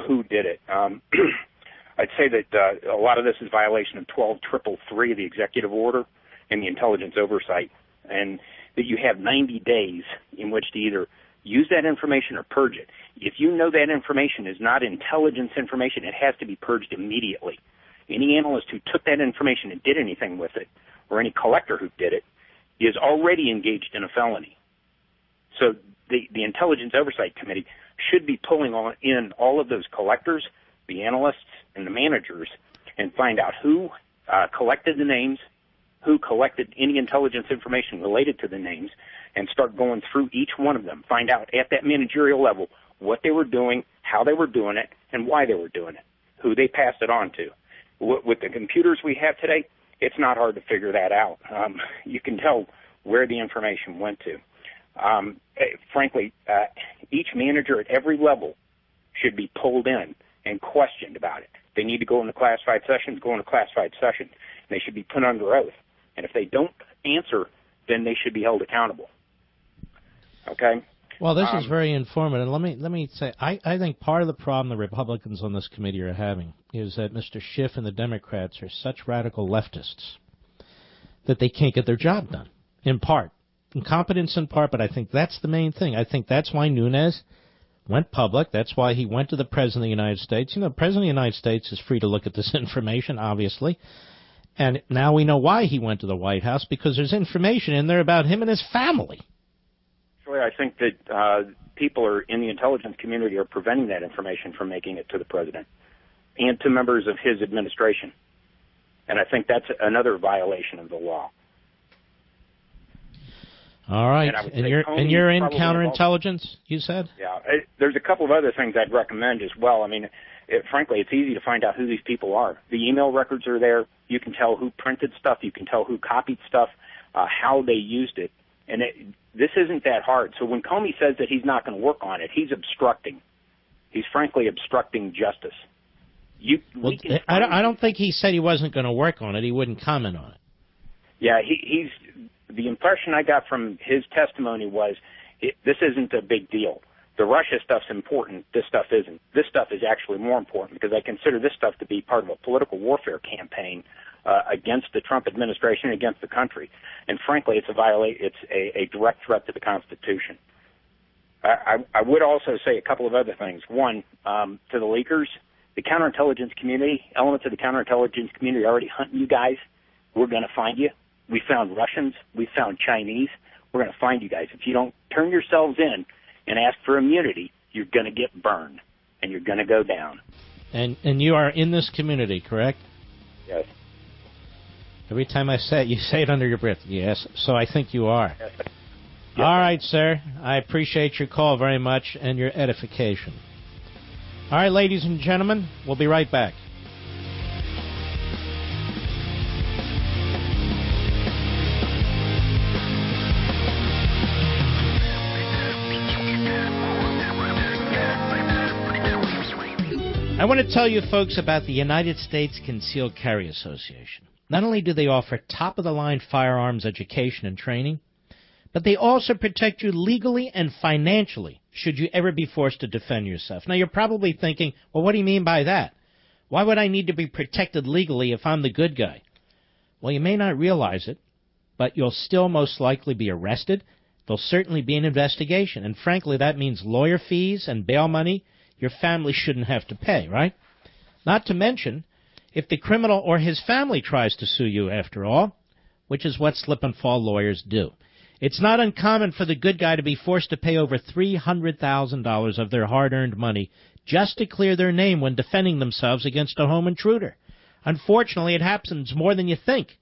who did it. I'd say that a lot of this is violation of 12333, the executive order, and the intelligence oversight, and that you have 90 days in which to either use that information or purge it. If you know that information is not intelligence information, it has to be purged immediately. Any analyst who took that information and did anything with it, or any collector who did it, is already engaged in a felony. So the Intelligence Oversight Committee should be pulling in all of those collectors, the analysts, and the managers, and find out who collected the names, who collected any intelligence information related to the names, and start going through each one of them. Find out at that managerial level what they were doing, how they were doing it, and why they were doing it, who they passed it on to. With the computers we have today, it's not hard to figure that out. You can tell where the information went to. Frankly, each manager at every level should be pulled in and questioned about it. They need to go into classified sessions, go into classified sessions. They should be put under oath. And if they don't answer, then they should be held accountable. Okay?
Well, this is very informative. Let me say, I think part of the problem the Republicans on this committee are having is that Mr. Schiff and the Democrats are such radical leftists that they can't get their job done, in part. Incompetence in part, but I think that's the main thing. I think that's why Nunes went public. That's why he went to the President of the United States. You know, the President of the United States is free to look at this information, obviously. And now we know why he went to the White House, because there's information in there about him and his family.
I think that people in the intelligence community are preventing that information from making it to the president and to members of his administration. And I think that's another violation of the law.
All right. And you're in counterintelligence, you said?
Yeah. There's a couple of other things I'd recommend as well. I mean, frankly, it's easy to find out who these people are. The email records are there. You can tell who printed stuff. You can tell who copied stuff, how they used it. And this isn't that hard. So when Comey says that he's not going to work on it, he's obstructing. He's frankly obstructing justice.
I don't think he said he wasn't going to work on it. He wouldn't comment on it.
Yeah, he's the impression I got from his testimony was this isn't a big deal. The Russia stuff's important. This stuff isn't. This stuff is actually more important because I consider this stuff to be part of a political warfare campaign against the Trump administration, against the country. And frankly, it's a direct threat to the Constitution. I would also say a couple of other things. One, to the leakers, the counterintelligence community, elements of the counterintelligence community are already hunting you guys. We're going to find you. We found Russians. We found Chinese. We're going to find you guys. If you don't turn yourselves in and ask for immunity, you're going to get burned, and you're going to go down.
And you are in this community, correct?
Yes.
Every time I say it, you say it under your breath. Yes, so I think you are.
Yes.
All right, sir. I appreciate your call very much and your edification. All right, ladies and gentlemen, we'll be right back. I want to tell you folks about the United States Concealed Carry Association. Not only do they offer top-of-the-line firearms education and training, but they also protect you legally and financially should you ever be forced to defend yourself. Now, you're probably thinking, well, what do you mean by that? Why would I need to be protected legally if I'm the good guy? Well, you may not realize it, but you'll still most likely be arrested. There'll certainly be an investigation, and frankly, that means lawyer fees and bail money your family shouldn't have to pay, right? Not to mention, if the criminal or his family tries to sue you after all, which is what slip and fall lawyers do. It's not uncommon for the good guy to be forced to pay over $300,000 of their hard-earned money just to clear their name when defending themselves against a home intruder. Unfortunately, it happens more than you think.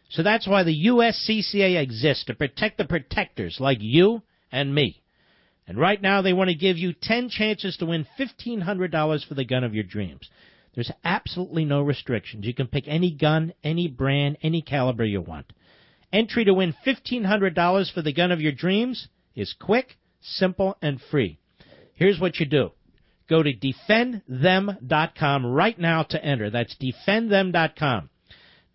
So that's why the USCCA exists, to protect the protectors like you and me. And right now they want to give you 10 chances to win $1,500 for the gun of your dreams. There's absolutely no restrictions. You can pick any gun, any brand, any caliber you want. Entry to win $1,500 for the gun of your dreams is quick, simple, and free. Here's what you do. Go to defendthem.com right now to enter. That's defendthem.com.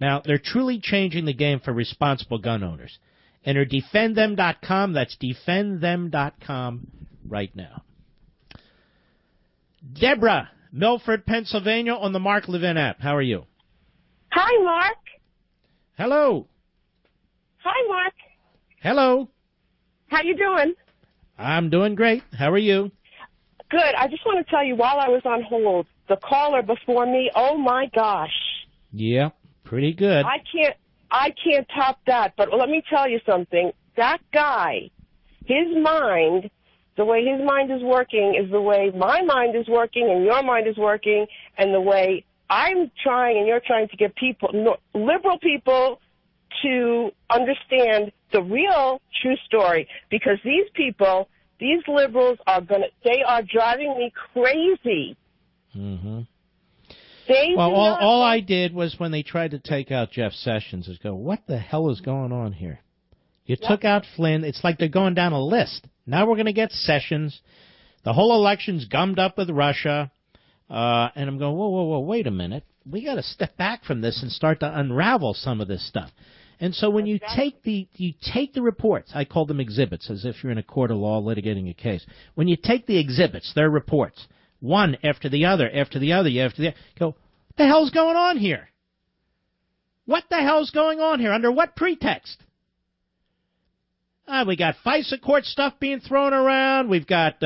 Now, they're truly changing the game for responsible gun owners. Enter defendthem.com. That's defendthem.com right now. Deborah, Milford, Pennsylvania, on the Mark Levin app. How are you?
Hi, Mark.
Hello.
Hi, Mark.
Hello.
How you doing?
I'm doing great. How are you?
Good. I just want to tell you, while I was on hold, the caller before me, oh, my gosh.
Yeah, pretty good.
I can't top that, but let me tell you something. That guy, his mind, the way his mind is working is the way my mind is working and your mind is working, and the way I'm trying and you're trying to get people, liberal people, to understand the real true story, because these people, these liberals they are driving me crazy.
Mm-hmm.
Well,
all I did was when they tried to take out Jeff Sessions is go, what the hell is going on here? You took out Flynn. It's like they're going down a list. Now we're going to get Sessions. The whole election's gummed up with Russia. And I'm going, whoa, wait a minute. We got to step back from this and start to unravel some of this stuff. And so when you take the reports, I call them exhibits, as if you're in a court of law litigating a case. When you take the exhibits, their reports, one after the other, go, what the hell's going on here? What the hell's going on here? Under what pretext? We got FISA court stuff being thrown around. We've got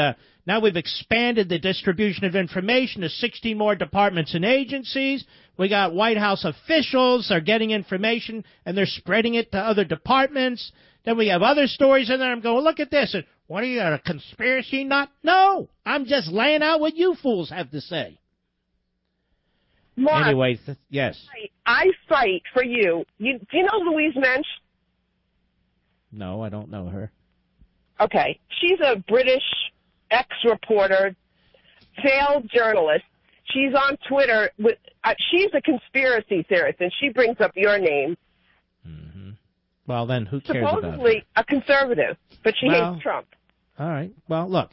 now we've expanded the distribution of information to 60 more departments and agencies. We got White House officials are getting information and they're spreading it to other departments. Then we have other stories in there. I'm going, look at this. And what are you, a conspiracy nut? No, I'm just laying out what you fools have to say.
Mark,
anyway, yes.
I fight for you. Do you know Louise Mensch?
No, I don't know her.
Okay. She's a British ex-reporter, failed journalist. She's on Twitter. She's a conspiracy theorist, and she brings up your name.
Mm-hmm. Well, then who cares about her?
Supposedly a conservative, but she hates Trump.
All right. Well, look,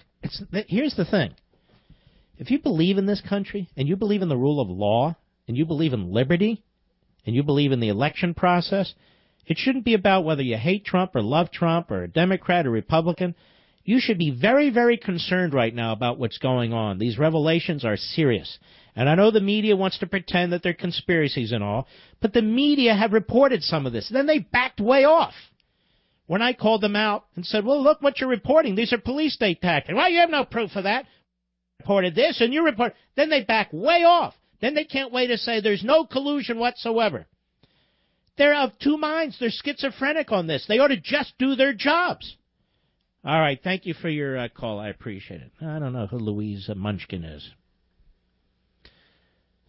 here's the thing. If you believe in this country, and you believe in the rule of law, and you believe in liberty, and you believe in the election process, it shouldn't be about whether you hate Trump or love Trump or a Democrat or Republican. You should be very, very concerned right now about what's going on. These revelations are serious. And I know the media wants to pretend that they're conspiracies and all, but the media have reported some of this. Then they backed way off. When I called them out and said, well, look what you're reporting. These are police state tactics. Well, you have no proof of that. Reported this and you report. Then they back way off. Then they can't wait to say there's no collusion whatsoever. They're of two minds. They're schizophrenic on this. They ought to just do their jobs. All right. Thank you for your call. I appreciate it. I don't know who Louise Munchkin is.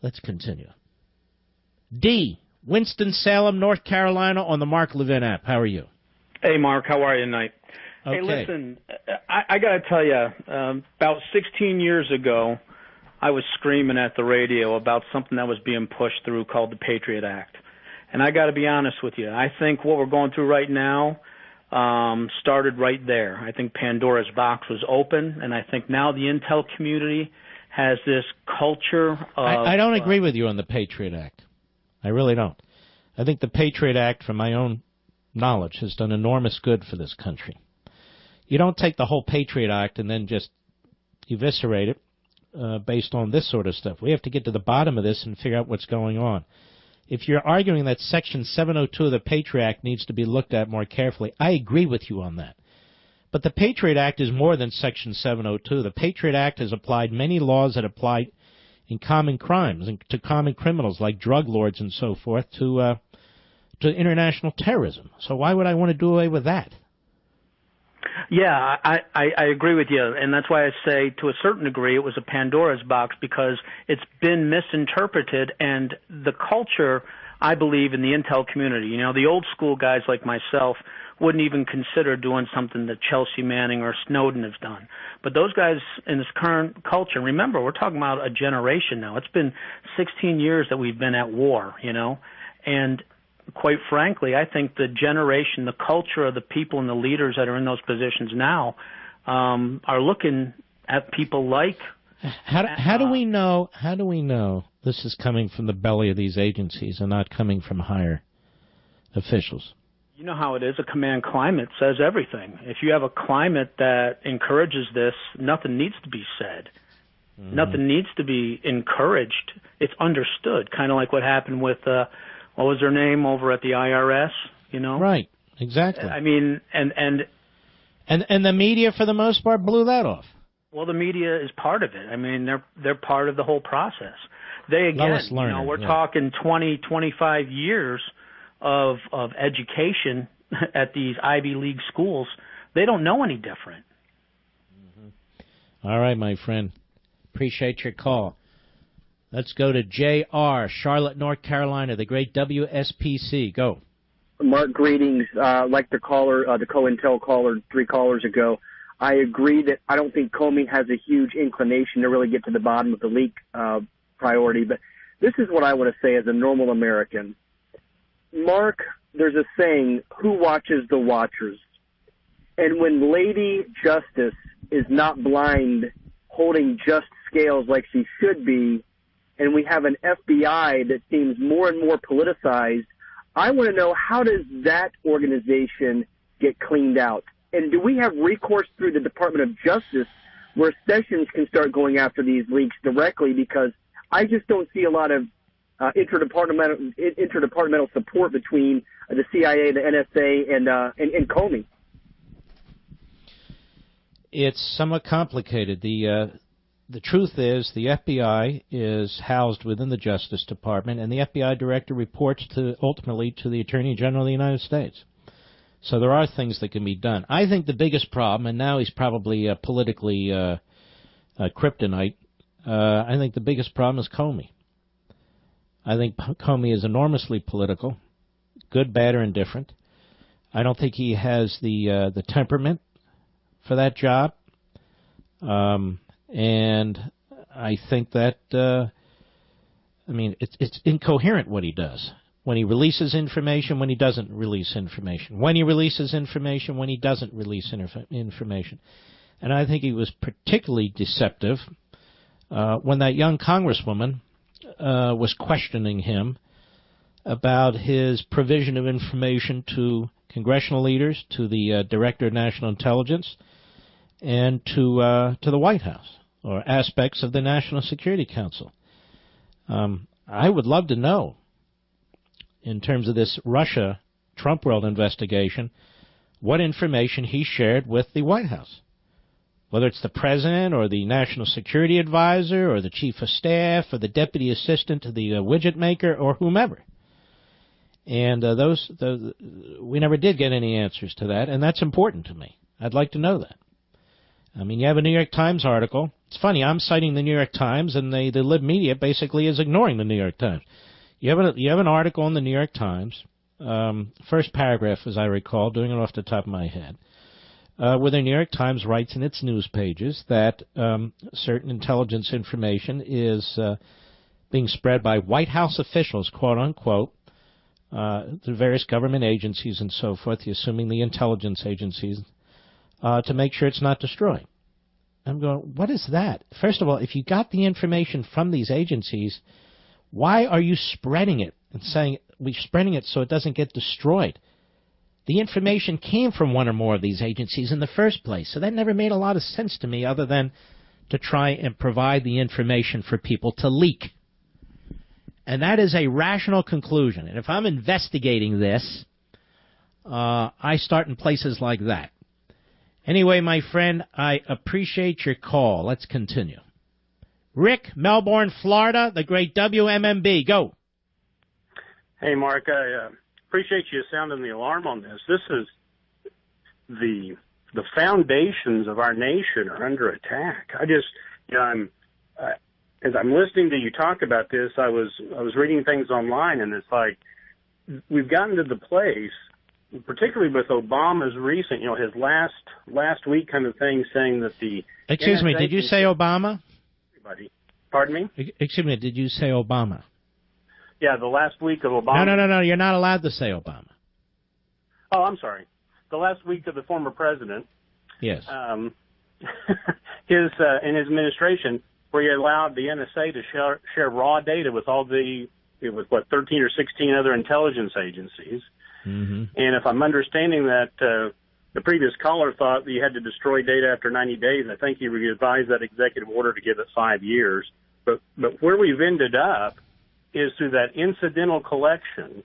Let's continue. D, Winston-Salem, North Carolina, on the Mark Levin app. How are you?
Hey, Mark. How are you tonight?
Okay.
Hey, listen, I got to tell you, about 16 years ago, I was screaming at the radio about something that was being pushed through called the Patriot Act. And I got to be honest with you. I think what we're going through right now started right there. I think Pandora's box was open, and I think now the intel community has this culture of...
I don't agree with you on the Patriot Act. I really don't. I think the Patriot Act, from my own knowledge, has done enormous good for this country. You don't take the whole Patriot Act and then just eviscerate it based on this sort of stuff. We have to get to the bottom of this and figure out what's going on. If you're arguing that Section 702 of the Patriot Act needs to be looked at more carefully, I agree with you on that. But the Patriot Act is more than Section 702. The Patriot Act has applied many laws that apply in common crimes and to common criminals like drug lords and so forth to international terrorism. So why would I want to do away with that?
Yeah, I agree with you, and that's why I say to a certain degree it was a Pandora's box because it's been misinterpreted, and the culture, I believe, in the intel community, you know, the old school guys like myself wouldn't even consider doing something that Chelsea Manning or Snowden has done. But those guys in this current culture, remember, we're talking about a generation now. It's been 16 years that we've been at war, you know, and quite frankly, I think the generation, the culture of the people and the leaders that are in those positions now are looking at people like.
How do we know? How do we know this is coming from the belly of these agencies and not coming from higher officials?
You know how it is. A command climate says everything. If you have a climate that encourages this, nothing needs to be said. Mm-hmm. Nothing needs to be encouraged. It's understood. Kind of like what happened with what was her name over at the IRS, you know?
Right, exactly.
I mean, and
the media, for the most part, blew that off.
Well, the media is part of it. I mean, they're part of the whole process. They, again,
Lois Lerner,
you know, we're talking 20, 25 years of education at these Ivy League schools. They don't know any different.
Mm-hmm. All right, my friend. Appreciate your call. Let's go to J.R., Charlotte, North Carolina, the great WSPC. Go.
Mark, greetings. Like the caller, the COINTEL caller 3 callers ago, I agree that I don't think Comey has a huge inclination to really get to the bottom of the leak priority. But this is what I want to say as a normal American. Mark, there's a saying, who watches the watchers? And when Lady Justice is not blind, holding just scales like she should be, and we have an FBI that seems more and more politicized, I want to know, how does that organization get cleaned out? And do we have recourse through the Department of Justice where Sessions can start going after these leaks directly? Because I just don't see a lot of interdepartmental support between the CIA, the NSA, and Comey.
It's somewhat complicated. The truth is the FBI is housed within the Justice Department, and the FBI director reports ultimately to the Attorney General of the United States. So there are things that can be done. I think the biggest problem, and now he's probably politically kryptonite, I think the biggest problem is Comey. I think Comey is enormously political, good, bad, or indifferent. I don't think he has the temperament for that job. And I think that, it's incoherent what he does. When he releases information, when he doesn't release information. When he releases information, when he doesn't release information. And I think he was particularly deceptive when that young congresswoman was questioning him about his provision of information to congressional leaders, to the Director of National Intelligence, and to the White House, or aspects of the National Security Council. I would love to know, in terms of this Russia-Trump world investigation, what information he shared with the White House, whether it's the President or the National Security Advisor or the Chief of Staff or the Deputy Assistant to the widget maker or whomever. And we never did get any answers to that, and that's important to me. I'd like to know that. I mean, you have a New York Times article. It's funny, I'm citing the New York Times, and the lib media basically is ignoring the New York Times. You have an article in the New York Times, first paragraph, as I recall, doing it off the top of my head, where the New York Times writes in its news pages that certain intelligence information is being spread by White House officials, quote unquote, to various government agencies and so forth, assuming the intelligence agencies, to make sure it's not destroyed. I'm going, what is that? First of all, if you got the information from these agencies, why are you spreading it and saying we're spreading it so it doesn't get destroyed? The information came from one or more of these agencies in the first place, so that never made a lot of sense to me other than to try and provide the information for people to leak. And that is a rational conclusion. And if I'm investigating this, I start in places like that. Anyway, my friend, I appreciate your call. Let's continue. Rick, Melbourne, Florida, the great WMMB. Go.
Hey, Mark, I appreciate you sounding the alarm on this. This is the the foundations of our nation are under attack. I just, as I'm listening to you talk about this, I was reading things online, and it's like we've gotten to the place, particularly with Obama's recent, his last week kind of thing, saying that the
Excuse me, did you say Obama?
Everybody, pardon me?
Excuse me, did you say Obama?
Yeah, the last week of Obama.
No, you're not allowed to say Obama.
Oh, I'm sorry. The last week of the former president.
Yes.
In his administration, where he allowed the NSA to share raw data with with 13 or 16 other intelligence agencies.
Mm-hmm.
And if I'm understanding that, the previous caller thought that you had to destroy data after 90 days. I think he revised that executive order to give it 5 years. But where we've ended up is through that incidental collection,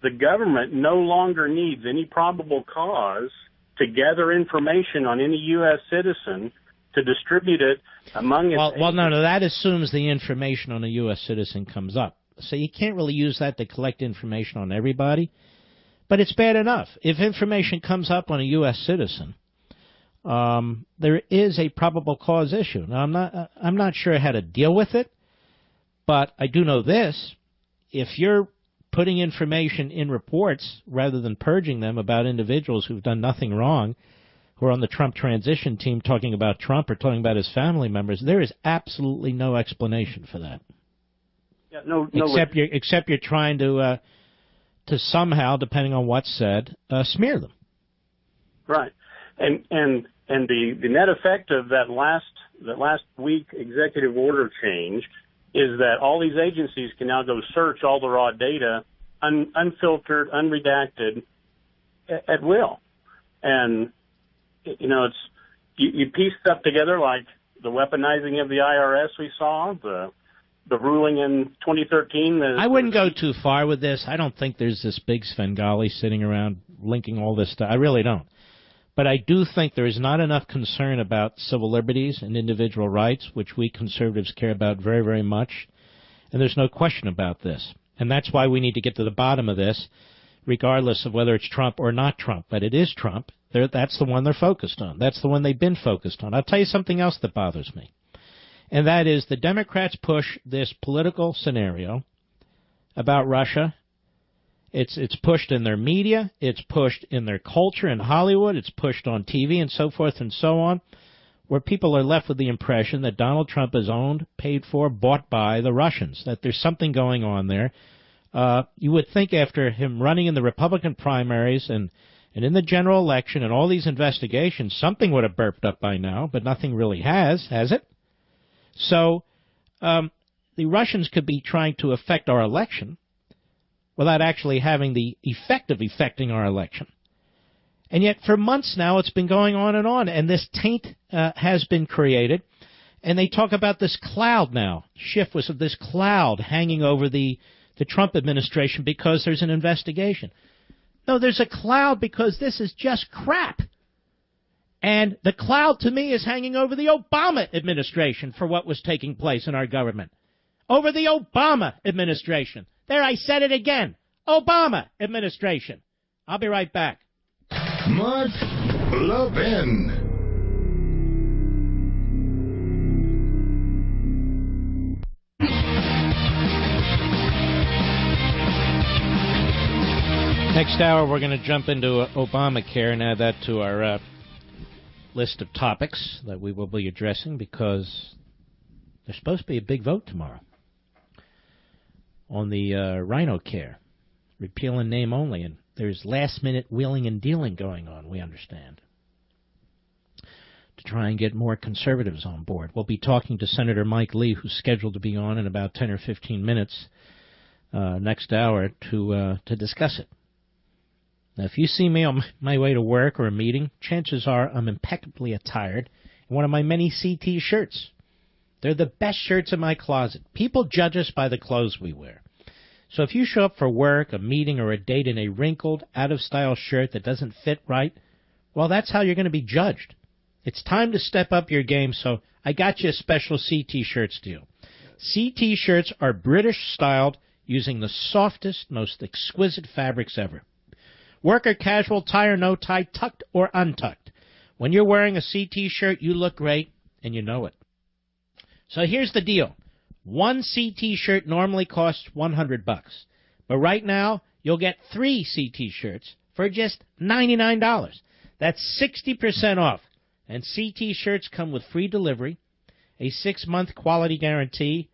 the government no longer needs any probable cause to gather information on any U.S. citizen to distribute it among its...
Well, no, that assumes the information on a U.S. citizen comes up. So you can't really use that to collect information on everybody. But it's bad enough. If information comes up on a U.S. citizen, there is a probable cause issue. Now, I'm not sure how to deal with it, but I do know this. If you're putting information in reports rather than purging them about individuals who've done nothing wrong, who are on the Trump transition team talking about Trump or talking about his family members, there is absolutely no explanation for that.
Yeah, no,
except you're trying to somehow, depending on what's said, smear them.
Right, and the net effect of that last week executive order change is that all these agencies can now go search all the raw data, unfiltered, unredacted, at will. And, it's you piece stuff together like the weaponizing of the IRS we saw, the ruling in 2013.
I wouldn't go too far with this. I don't think there's this big Svengali sitting around linking all this stuff. I really don't. But I do think there is not enough concern about civil liberties and individual rights, which we conservatives care about very, very much. And there's no question about this. And that's why we need to get to the bottom of this, regardless of whether it's Trump or not Trump. But it is Trump. That's the one they're focused on. That's the one they've been focused on. I'll tell you something else that bothers me. And that is the Democrats push this political scenario about Russia. It's pushed in their media, it's pushed in their culture in Hollywood, it's pushed on TV and so forth and so on, where people are left with the impression that Donald Trump is owned, paid for, bought by the Russians, that there's something going on there. You would think after him running in the Republican primaries and in the general election and all these investigations, something would have burped up by now, but nothing really has it? So the Russians could be trying to affect our election without actually having the effect of affecting our election. And yet for months now it's been going on, and this taint has been created. And they talk about this cloud now. Schiff was of this cloud hanging over the Trump administration because there's an investigation. No, there's a cloud because this is just crap. And the cloud, to me, is hanging over the Obama administration for what was taking place in our government. Over the Obama administration. There, I said it again. Obama administration. I'll be right back.
Mark Levin.
Next hour, we're going to jump into Obamacare and add that to our list of topics that we will be addressing because there's supposed to be a big vote tomorrow on the Rhino Care, repeal in name only, and there's last-minute wheeling and dealing going on, we understand, to try and get more conservatives on board. We'll be talking to Senator Mike Lee, who's scheduled to be on in about 10 or 15 minutes next hour to discuss it. Now, if you see me on my way to work or a meeting, chances are I'm impeccably attired in one of my many CT shirts. They're the best shirts in my closet. People judge us by the clothes we wear. So if you show up for work, a meeting, or a date in a wrinkled, out-of-style shirt that doesn't fit right, well, that's how you're going to be judged. It's time to step up your game, so I got you a special CT shirts deal. CT shirts are British-styled using the softest, most exquisite fabrics ever. Work or casual, tie or no tie, tucked or untucked. When you're wearing a CT shirt, you look great, and you know it. So here's the deal. One CT shirt normally costs $100, but right now you'll get 3 CT shirts for just $99. That's 60% off. And CT shirts come with free delivery, a 6-month quality guarantee,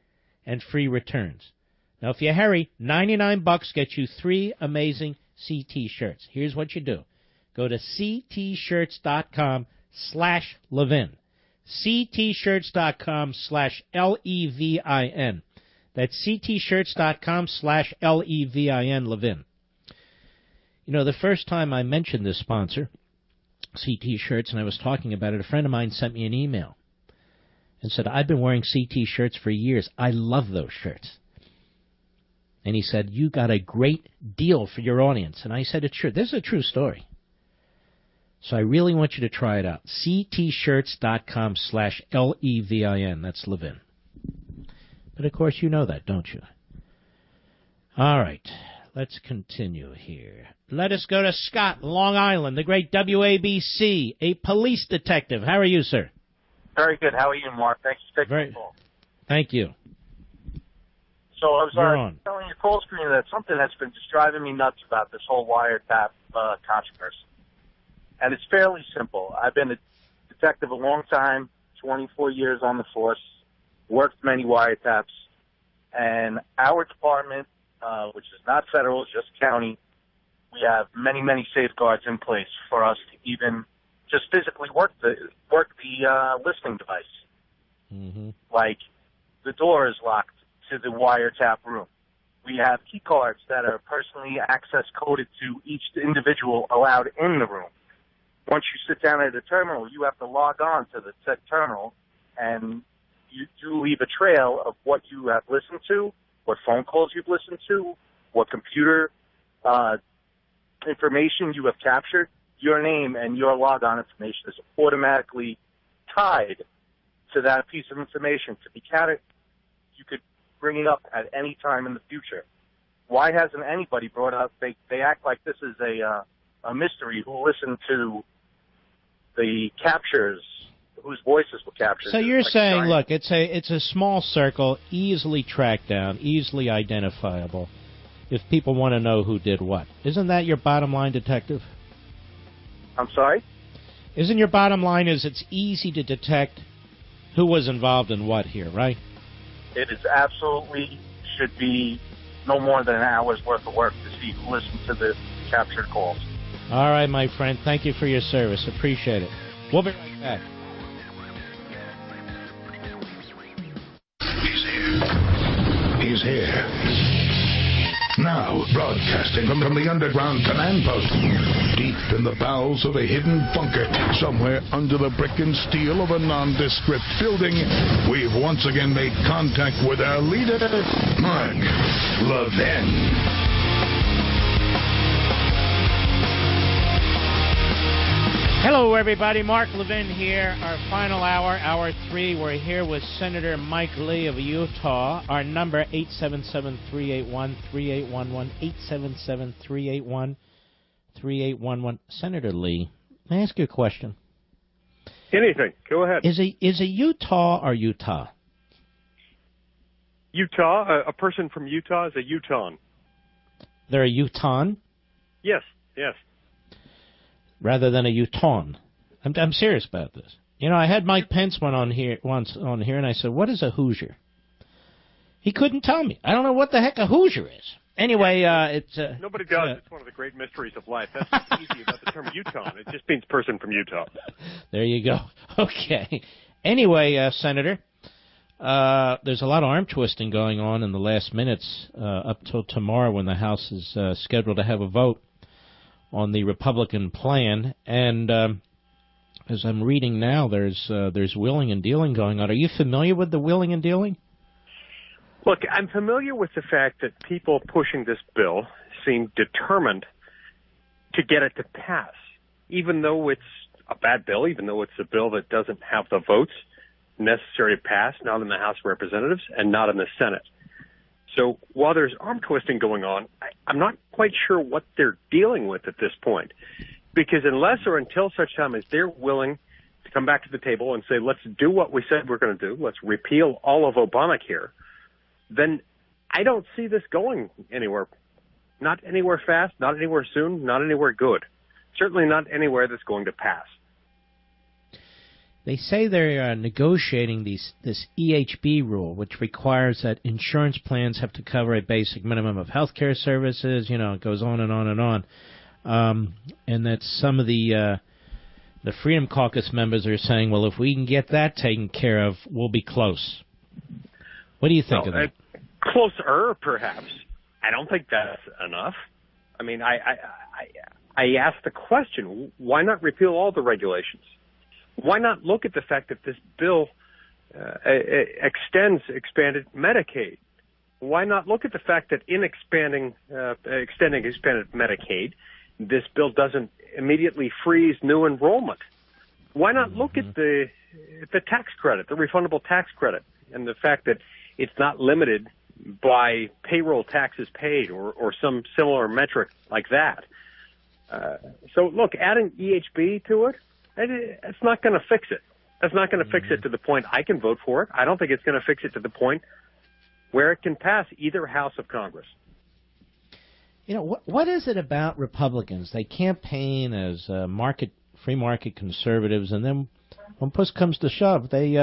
and free returns. Now, if you hurry, $99 gets you 3 amazing CT shirts. Here's what you do. Go to ctshirts.com/Levin. ctshirts.com/Levin. That's ctshirts.com/Levin, Levin. You know, the first time I mentioned this sponsor, CT Shirts, and I was talking about it, a friend of mine sent me an email and said, I've been wearing CT shirts for years. I love those shirts. And he said, you got a great deal for your audience. And I said, it's true. This is a true story. So I really want you to try it out. ctshirts.com/Levin. That's Levin. But, of course, you know that, don't you? All right. Let's continue here. Let us go to Scott, Long Island, the great WABC, a police detective. How are you, sir?
Very good. How are you, Mark? Thanks for taking the call.
Thank you.
So I was telling your call screen that something that's been just driving me nuts about this whole wiretap controversy. And it's fairly simple. I've been a detective a long time, 24 years on the force, worked many wiretaps, and our department, which is not federal, it's just county, we have many, many safeguards in place for us to even just physically work the listening device.
Mm-hmm.
Like the door is locked to the wiretap room. We have key cards that are personally access coded to each individual allowed in the room. Once you sit down at a terminal, you have to log on to the said terminal, and you leave a trail of what you have listened to, what phone calls you've listened to, what computer information you have captured. Your name and your logon information is automatically tied to that piece of information to be counted. You could bring it up at any time in the future. Why hasn't anybody brought up? They act like this is a mystery. Who listened to the captures? Whose voices were captured?
So you're saying, look, it's a small circle, easily tracked down, easily identifiable. If people want to know who did what, isn't that your bottom line, detective?
I'm sorry?
Isn't your bottom line is it's easy to detect who was involved in what here, right?
It is absolutely should be no more than an hour's worth of work to see who listened to the captured calls.
All right, my friend. Thank you for your service. Appreciate it. We'll be right back.
He's here. Now, broadcasting from the underground command post, deep in the bowels of a hidden bunker, somewhere under the brick and steel of a nondescript building, we've once again made contact with our leader, Mark Levin.
Hello, everybody. Mark Levin here. Our final hour, hour 3. We're here with Senator Mike Lee of Utah. Our number, 877-381-3811, 877-381-3811. Senator Lee, may I ask you a question?
Anything. Go ahead.
Is a Utah or Utah?
Utah? A person from Utah is a Utahn.
They're a Utahn?
Yes.
Rather than a Utahn. I'm serious about this. You know, I had Mike Pence once on here, and I said, what is a Hoosier? He couldn't tell me. I don't know what the heck a Hoosier is. Anyway, it's...
Nobody does. It's one of the great mysteries of life. That's what's easy about the term Utahn. It just means person from Utah.
There you go. Okay. Anyway, Senator, there's a lot of arm twisting going on in the last minutes up till tomorrow when the House is scheduled to have a vote on the Republican plan, and as I'm reading now, there's wheeling and dealing going on. Are you familiar with the wheeling and dealing?
Look, I'm familiar with the fact that people pushing this bill seem determined to get it to pass, even though it's a bad bill, even though it's a bill that doesn't have the votes necessary to pass, not in the House of Representatives and not in the Senate. So while there's arm twisting going on, I'm not quite sure what they're dealing with at this point. Because unless or until such time as they're willing to come back to the table and say, let's do what we said we're going to do, let's repeal all of Obamacare, then I don't see this going anywhere. Not anywhere fast, not anywhere soon, not anywhere good. Certainly not anywhere that's going to pass.
They say they're negotiating this EHB rule, which requires that insurance plans have to cover a basic minimum of health care services. You know, it goes on and on and on. And that some of the Freedom Caucus members are saying, well, if we can get that taken care of, we'll be close. What do you think of that?
Closer, perhaps. I don't think that's enough. I mean, I asked the question, why not repeal all the regulations? Why not look at the fact that this bill extends expanded Medicaid? Why not look at the fact that in extending expanded Medicaid, this bill doesn't immediately freeze new enrollment? Why not look at the tax credit, the refundable tax credit, and the fact that it's not limited by payroll taxes paid or some similar metric like that? So, look, adding EHB to it, it's not going to fix it. That's not going to fix it to the point I can vote for it. I don't think it's going to fix it to the point where it can pass either house of Congress.
You know, what is it about Republicans? They campaign as free market conservatives, and then when push comes to shove, they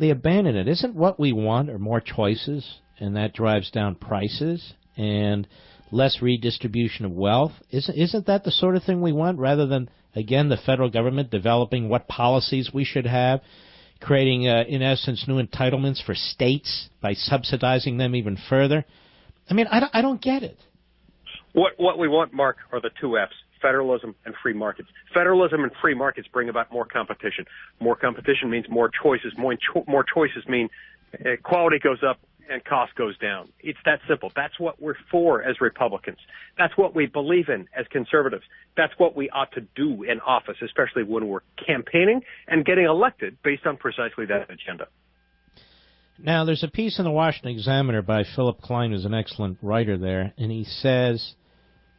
abandon it. Isn't what we want are more choices, and that drives down prices and less redistribution of wealth? Isn't that the sort of thing we want, rather than, again, the federal government developing what policies we should have, creating, in essence, new entitlements for states by subsidizing them even further? I mean, I don't get it.
What we want, Mark, are the two F's: federalism and free markets. Federalism and free markets bring about more competition. More competition means more choices. More choices mean quality goes up and cost goes down. It's that simple. That's what we're for as Republicans. That's what we believe in as conservatives. That's what we ought to do in office, especially when we're campaigning and getting elected based on precisely that agenda.
Now, there's a piece in the Washington Examiner by Philip Klein, who's an excellent writer there, and he says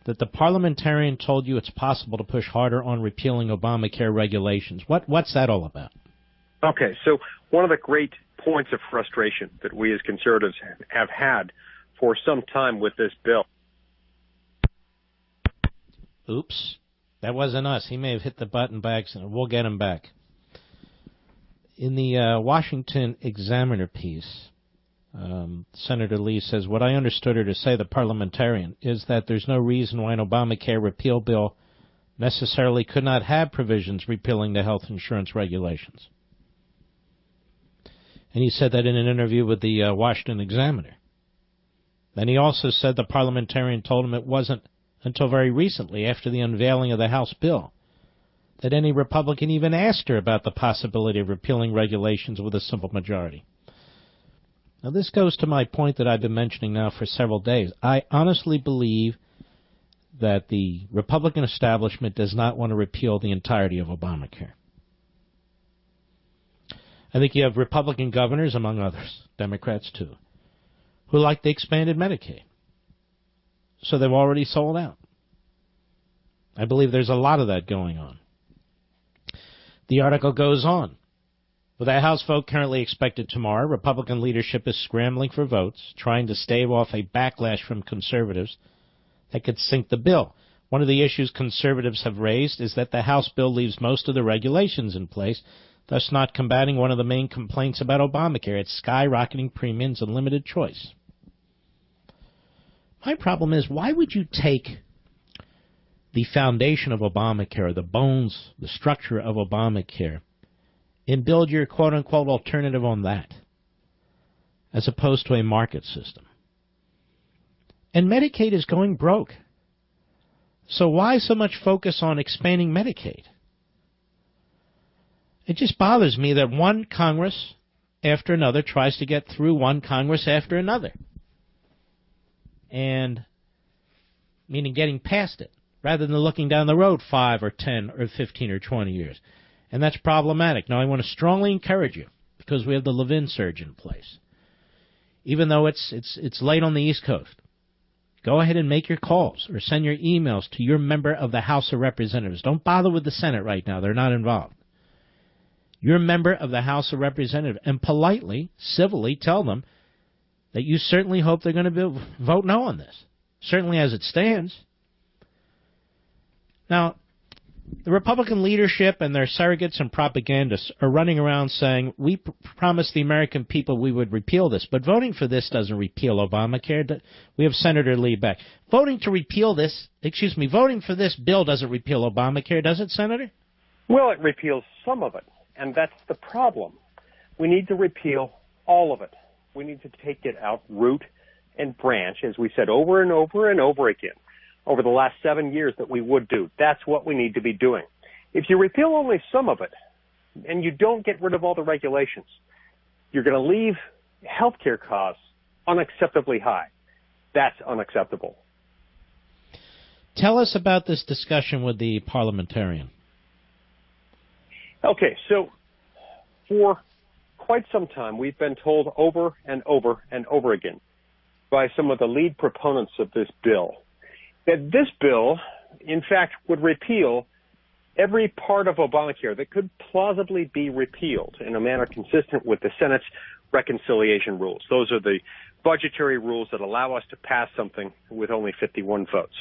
that the parliamentarian told you it's possible to push harder on repealing Obamacare regulations. What's that all about?
Okay, so one of the great points of frustration that we as conservatives have had for some time with this bill.
Oops, that wasn't us. He may have hit the button by accident. We'll get him back. In the Washington Examiner piece, Senator Lee says, what I understood her to say, the parliamentarian, is that there's no reason why an Obamacare repeal bill necessarily could not have provisions repealing the health insurance regulations. And he said that in an interview with the Washington Examiner. Then he also said the parliamentarian told him it wasn't until very recently, after the unveiling of the House bill, that any Republican even asked her about the possibility of repealing regulations with a simple majority. Now, this goes to my point that I've been mentioning now for several days. I honestly believe that the Republican establishment does not want to repeal the entirety of Obamacare. I think you have Republican governors, among others, Democrats too, who like the expanded Medicaid. So they've already sold out. I believe there's a lot of that going on. The article goes on. With a House vote currently expected tomorrow, Republican leadership is scrambling for votes, trying to stave off a backlash from conservatives that could sink the bill. One of the issues conservatives have raised is that the House bill leaves most of the regulations in place, thus not combating one of the main complaints about Obamacare, its skyrocketing premiums and limited choice. My problem is, why would you take the foundation of Obamacare, the bones, the structure of Obamacare, and build your quote-unquote alternative on that, as opposed to a market system? And Medicaid is going broke. So why so much focus on expanding Medicaid? It just bothers me that one Congress after another tries to get through one Congress after another. And, meaning getting past it, rather than looking down the road 5 or 10 or 15 or 20 years. And that's problematic. Now, I want to strongly encourage you, because we have the Levin surge in place. Even though it's late on the East Coast, Go ahead and make your calls or send your emails to your member of the House of Representatives. Don't bother with the Senate right now. They're not involved. Your member of the House of Representatives, and politely, civilly tell them that you certainly hope they're going to vote no on this, certainly as it stands. Now, the Republican leadership and their surrogates and propagandists are running around saying, we promised the American people we would repeal this, but voting for this doesn't repeal Obamacare. We have Senator Lee back. Voting for this bill doesn't repeal Obamacare, does it, Senator?
Well, it repeals some of it, and that's the problem. We need to repeal all of it. We need to take it out root and branch, as we said over and over and over again, over the last 7 years that we would do. That's what we need to be doing. If you repeal only some of it and you don't get rid of all the regulations, you're going to leave healthcare costs unacceptably high. That's unacceptable.
Tell us about this discussion with the parliamentarian.
Okay, so for quite some time we've been told over and over and over again by some of the lead proponents of this bill that this bill, in fact, would repeal every part of Obamacare that could plausibly be repealed in a manner consistent with the Senate's reconciliation rules. Those are the budgetary rules that allow us to pass something with only 51 votes.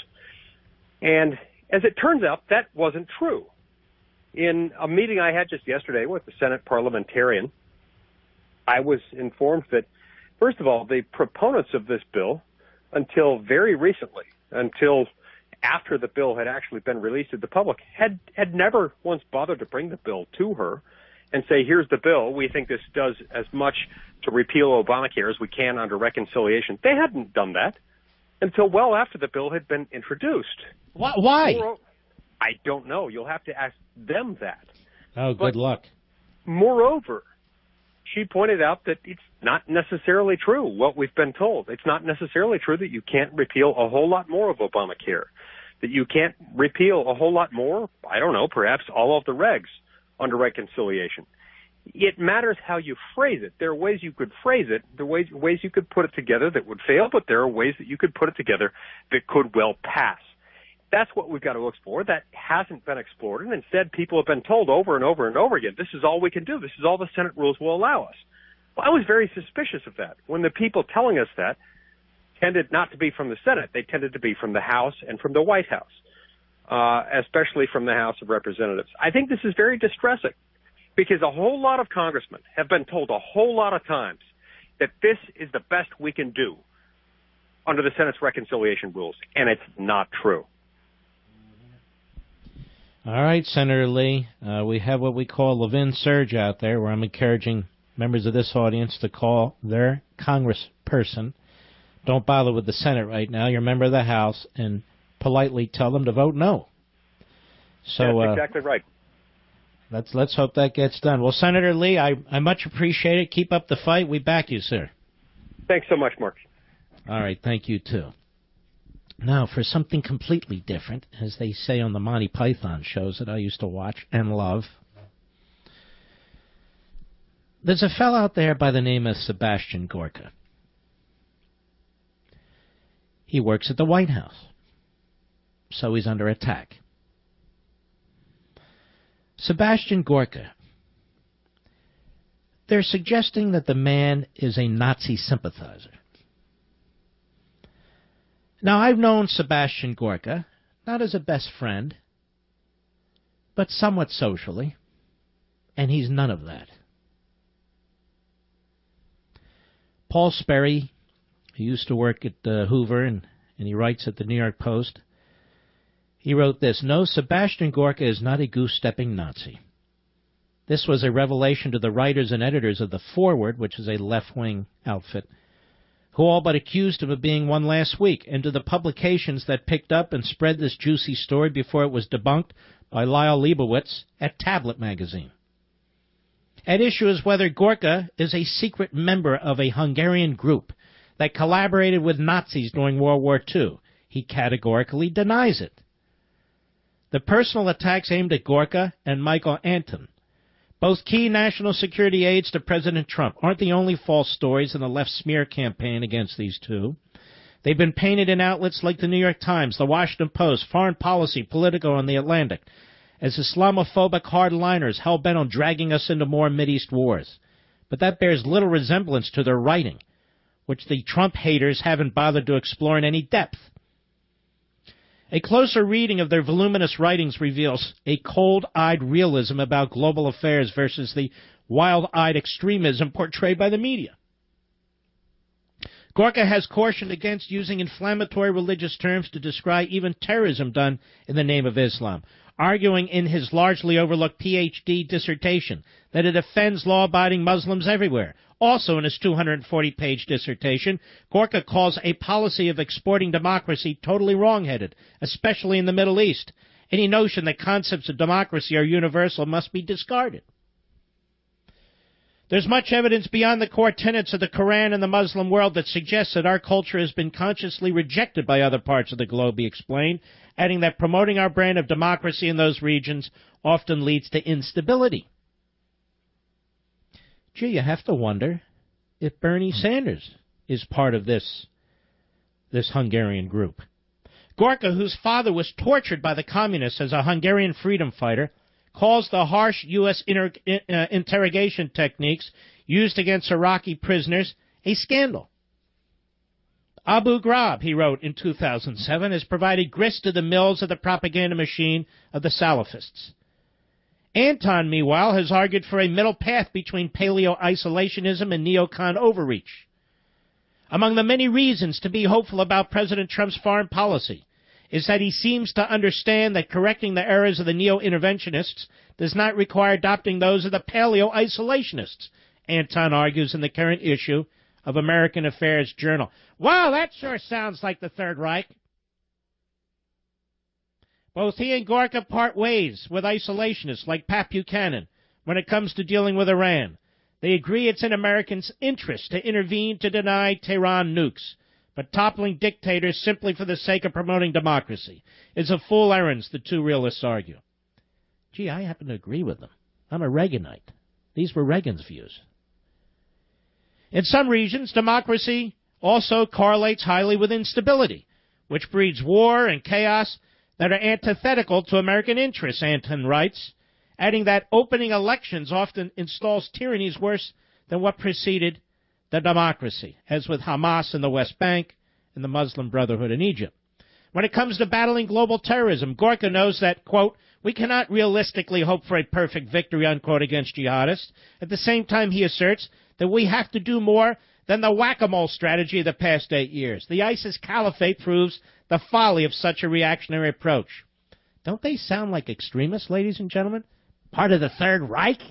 And as it turns out, that wasn't true. In a meeting I had just yesterday with the Senate parliamentarian, I was informed that, first of all, the proponents of this bill, until very recently, until after the bill had actually been released to the public, had never once bothered to bring the bill to her and say, here's the bill. We think this does as much to repeal Obamacare as we can under reconciliation. They hadn't done that until well after the bill had been introduced.
Why?
I don't know. You'll have to ask them that.
Oh, good luck.
Moreover, she pointed out that it's not necessarily true what we've been told. It's not necessarily true that you can't repeal a whole lot more of Obamacare, that you can't repeal a whole lot more, I don't know, perhaps all of the regs under reconciliation. It matters how you phrase it. There are ways you could phrase it, there are ways you could put it together that would fail, but there are ways that you could put it together that could well pass. That's what we've got to explore. That hasn't been explored, and instead people have been told over and over and over again, this is all we can do. This is all the Senate rules will allow us. Well, I was very suspicious of that. When the people telling us that tended not to be from the Senate, they tended to be from the House and from the White House, especially from the House of Representatives. I think this is very distressing because a whole lot of congressmen have been told a whole lot of times that this is the best we can do under the Senate's reconciliation rules, and it's not true.
All right, Senator Lee, we have what we call Levin surge out there, where I'm encouraging members of this audience to call their congressperson. Don't bother with the Senate right now. You're a member of the House, and politely tell them to vote no. So
that's exactly right.
Let's hope that gets done. Well, Senator Lee, I much appreciate it. Keep up the fight. We back you, sir.
Thanks so much, Mark.
All right, thank you, too. Now, for something completely different, as they say on the Monty Python shows that I used to watch and love, there's a fellow out there by the name of Sebastian Gorka. He works at the White House, so he's under attack. Sebastian Gorka, they're suggesting that the man is a Nazi sympathizer. Now, I've known Sebastian Gorka, not as a best friend, but somewhat socially, and he's none of that. Paul Sperry, who used to work at Hoover, and he writes at the New York Post, he wrote this: "No, Sebastian Gorka is not a goose-stepping Nazi. This was a revelation to the writers and editors of The Forward, which is a left-wing outfit, who all but accused him of being one last week, and to the publications that picked up and spread this juicy story before it was debunked by Lyle Leibowitz at Tablet magazine. At issue is whether Gorka is a secret member of a Hungarian group that collaborated with Nazis during World War II. He categorically denies it. The personal attacks aimed at Gorka and Michael Anton, both key national security aides to President Trump, aren't the only false stories in the left smear campaign against these two. They've been painted in outlets like the New York Times, the Washington Post, Foreign Policy, Politico, and the Atlantic as Islamophobic hardliners hell-bent on dragging us into more Mideast wars. But that bears little resemblance to their writing, which the Trump haters haven't bothered to explore in any depth. A closer reading of their voluminous writings reveals a cold-eyed realism about global affairs versus the wild-eyed extremism portrayed by the media. Gorka has cautioned against using inflammatory religious terms to describe even terrorism done in the name of Islam, arguing in his largely overlooked Ph.D. dissertation that it offends law-abiding Muslims everywhere. Also in his 240-page dissertation, Gorka calls a policy of exporting democracy totally wrong-headed, especially in the Middle East. Any notion that concepts of democracy are universal must be discarded. There's much evidence beyond the core tenets of the Quran and the Muslim world that suggests that our culture has been consciously rejected by other parts of the globe, he explained, adding that promoting our brand of democracy in those regions often leads to instability. Gee, you have to wonder if Bernie Sanders is part of this Hungarian group. Gorka, whose father was tortured by the communists as a Hungarian freedom fighter, calls the harsh U.S. interrogation techniques used against Iraqi prisoners a scandal. Abu Ghraib, he wrote in 2007, has provided grist to the mills of the propaganda machine of the Salafists. Anton, meanwhile, has argued for a middle path between paleo-isolationism and neocon overreach. Among the many reasons to be hopeful about President Trump's foreign policy is that he seems to understand that correcting the errors of the neo-interventionists does not require adopting those of the paleo-isolationists, Anton argues in the current issue of American Affairs Journal. Wow, that sure sounds like the Third Reich. Both he and Gorka part ways with isolationists like Pat Buchanan when it comes to dealing with Iran. They agree it's in Americans' interest to intervene to deny Tehran nukes, but toppling dictators simply for the sake of promoting democracy is a fool errand, the two realists argue. Gee, I happen to agree with them. I'm a Reaganite. These were Reagan's views. In some regions, democracy also correlates highly with instability, which breeds war and chaos that are antithetical to American interests, Anton writes, adding that opening elections often installs tyrannies worse than what preceded the democracy, as with Hamas in the West Bank and the Muslim Brotherhood in Egypt. When it comes to battling global terrorism, Gorka knows that, quote, we cannot realistically hope for a perfect victory, unquote, against jihadists. At the same time, he asserts that we have to do more than the whack-a-mole strategy of the past 8 years. The ISIS caliphate proves the folly of such a reactionary approach. Don't they sound like extremists, ladies and gentlemen? Part of the Third Reich?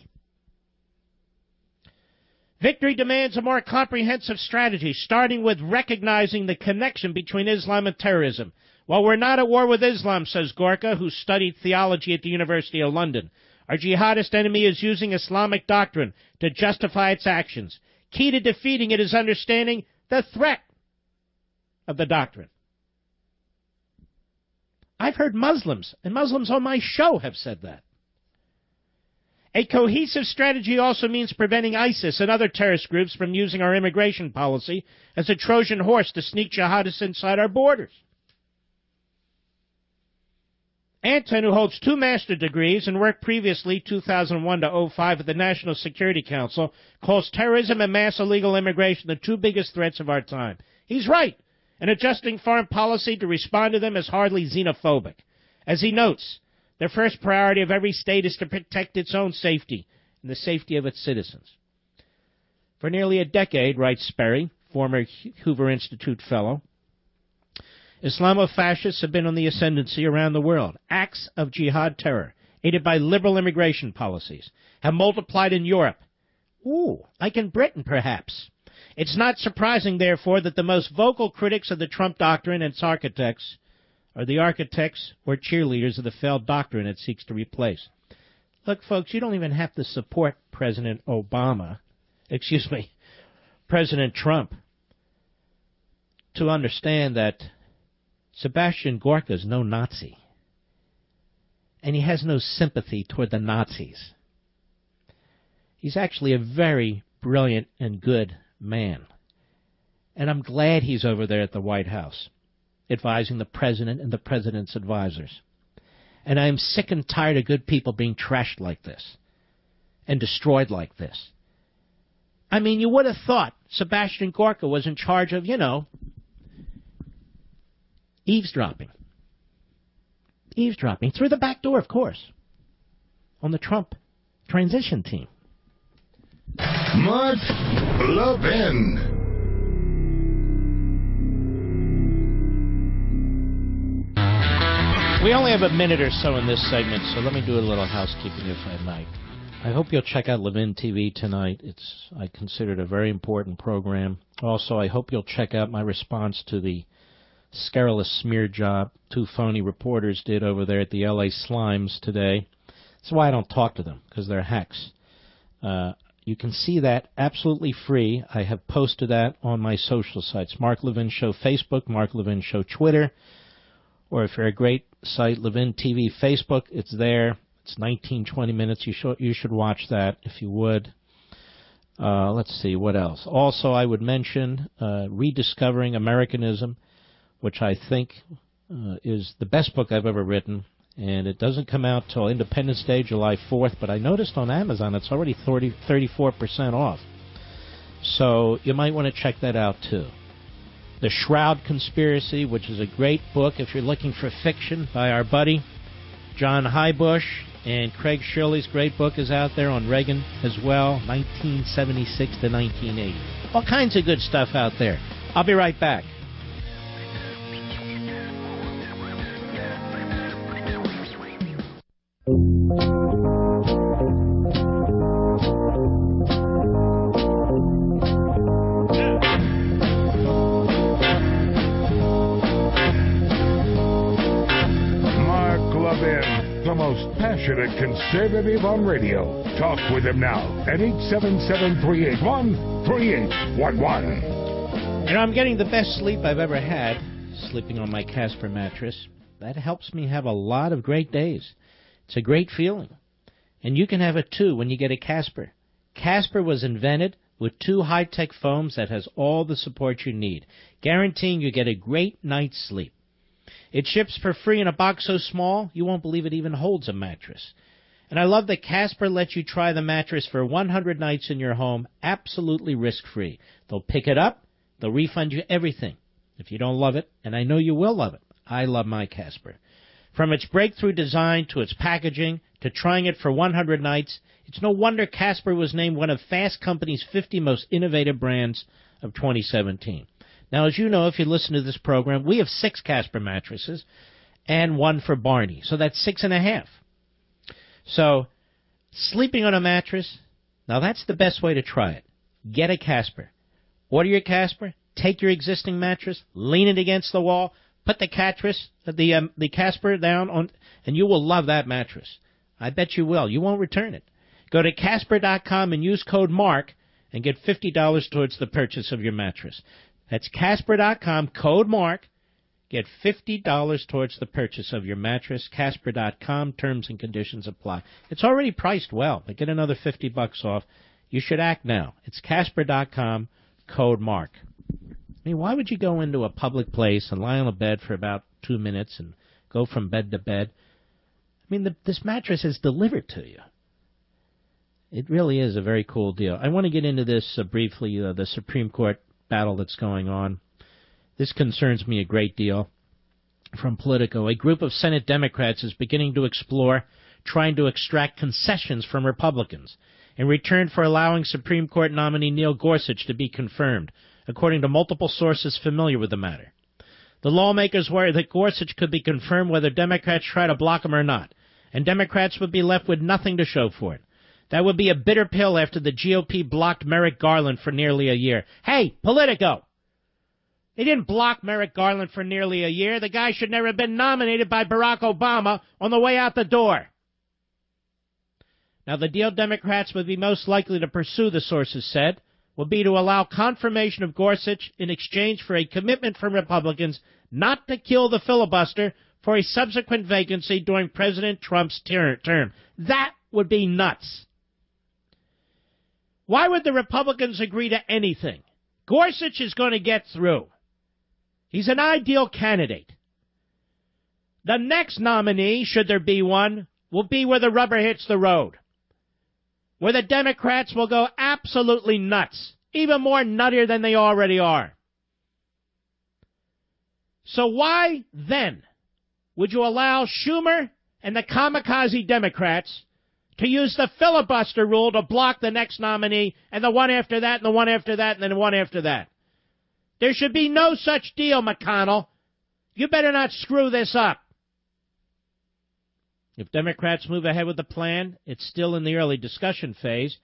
Victory demands a more comprehensive strategy, starting with recognizing the connection between Islam and terrorism. While we're not at war with Islam, says Gorka, who studied theology at the University of London, our jihadist enemy is using Islamic doctrine to justify its actions. Key to defeating it is understanding the threat of the doctrine. I've heard Muslims, and Muslims on my show have said that. A cohesive strategy also means preventing ISIS and other terrorist groups from using our immigration policy as a Trojan horse to sneak jihadists inside our borders. Anton, who holds 2 master's degrees and worked previously 2001 to 2005 at the National Security Council, calls terrorism and mass illegal immigration the 2 biggest threats of our time. He's right, and adjusting foreign policy to respond to them is hardly xenophobic. As he notes, the first priority of every state is to protect its own safety and the safety of its citizens. For nearly a decade, writes Sperry, former Hoover Institute fellow, Islamofascists have been on the ascendancy around the world. Acts of jihad terror, aided by liberal immigration policies, have multiplied in Europe. Like in Britain, perhaps. It's not surprising, therefore, that the most vocal critics of the Trump doctrine and its architects are the architects or cheerleaders of the failed doctrine it seeks to replace. Look, folks, you don't even have to support President Trump, to understand that Sebastian Gorka is no Nazi, and he has no sympathy toward the Nazis. He's actually a very brilliant and good man. And I'm glad he's over there at the White House, advising the president and the president's advisors. And I am sick and tired of good people being trashed like this and destroyed like this. I mean, you would have thought Sebastian Gorka was in charge of, eavesdropping. Eavesdropping through the back door, of course, on the Trump transition team.
Mark Levin.
We only have a minute or so in this segment, so let me do a little housekeeping if I might. I hope you'll check out Levin TV tonight. I consider it a very important program. Also, I hope you'll check out my response to the scurrilous smear job 2 phony reporters did over there at the L.A. Slimes today. That's why I don't talk to them, because they're hacks. You can see that absolutely free. I have posted that on my social sites. Mark Levin Show Facebook, Mark Levin Show Twitter, or if you're a great site, Levin TV Facebook, it's there. It's 19, 20 minutes. You should watch that if you would. Let's see, what else? Also, I would mention Rediscovering Americanism, which I think is the best book I've ever written. And it doesn't come out till Independence Day, July 4th. But I noticed on Amazon it's already 34% off. So you might want to check that out, too. The Shroud Conspiracy, which is a great book if you're looking for fiction by our buddy John Highbush. And Craig Shirley's great book is out there on Reagan as well, 1976 to 1980. All kinds of good stuff out there. I'll be right back.
Passionate conservative on radio. Talk with him now at 877-381-3811.
I'm getting the best sleep I've ever had, sleeping on my Casper mattress. That helps me have a lot of great days. It's a great feeling. And you can have it too when you get a Casper. Casper was invented with 2 high-tech foams that has all the support you need, guaranteeing you get a great night's sleep. It ships for free in a box so small, you won't believe it even holds a mattress. And I love that Casper lets you try the mattress for 100 nights in your home, absolutely risk-free. They'll pick it up. They'll refund you everything. If you don't love it, and I know you will love it, I love my Casper. From its breakthrough design to its packaging to trying it for 100 nights, it's no wonder Casper was named one of Fast Company's 50 most innovative brands of 2017. Now, as you know, if you listen to this program, we have 6 Casper mattresses and 1 for Barney. So that's 6.5. So sleeping on a mattress, now that's the best way to try it. Get a Casper. Order your Casper. Take your existing mattress, lean it against the wall, put the Casper down on, and you will love that mattress. I bet you will. You won't return it. Go to Casper.com and use code MARK and get $50 towards the purchase of your mattress. That's Casper.com, code MARK. Get $50 towards the purchase of your mattress. Casper.com, terms and conditions apply. It's already priced well, but get another $50 off. You should act now. It's Casper.com, code MARK. I mean, why would you go into a public place and lie on a bed for about 2 minutes and go from bed to bed? I mean, this mattress is delivered to you. It really is a very cool deal. I want to get into this briefly, the Supreme Court battle that's going on. This concerns me a great deal. From Politico, a group of Senate Democrats is beginning to explore trying to extract concessions from Republicans in return for allowing Supreme Court nominee Neil Gorsuch to be confirmed, according to multiple sources familiar with the matter. The lawmakers worry that Gorsuch could be confirmed whether Democrats try to block him or not, and Democrats would be left with nothing to show for it. That would be a bitter pill after the GOP blocked Merrick Garland for nearly a year. Hey, Politico! They didn't block Merrick Garland for nearly a year. The guy should never have been nominated by Barack Obama on the way out the door. Now, the deal Democrats would be most likely to pursue, the sources said, will be to allow confirmation of Gorsuch in exchange for a commitment from Republicans not to kill the filibuster for a subsequent vacancy during President Trump's term. That would be nuts. Why would the Republicans agree to anything? Gorsuch is going to get through. He's an ideal candidate. The next nominee, should there be one, will be where the rubber hits the road, where the Democrats will go absolutely nuts, even more nuttier than they already are. So why, then, would you allow Schumer and the kamikaze Democrats to use the filibuster rule to block the next nominee and the one after that and the one after that and then the one after that? There should be no such deal, McConnell. You better not screw this up. If Democrats move ahead with the plan, it's still in the early discussion phase.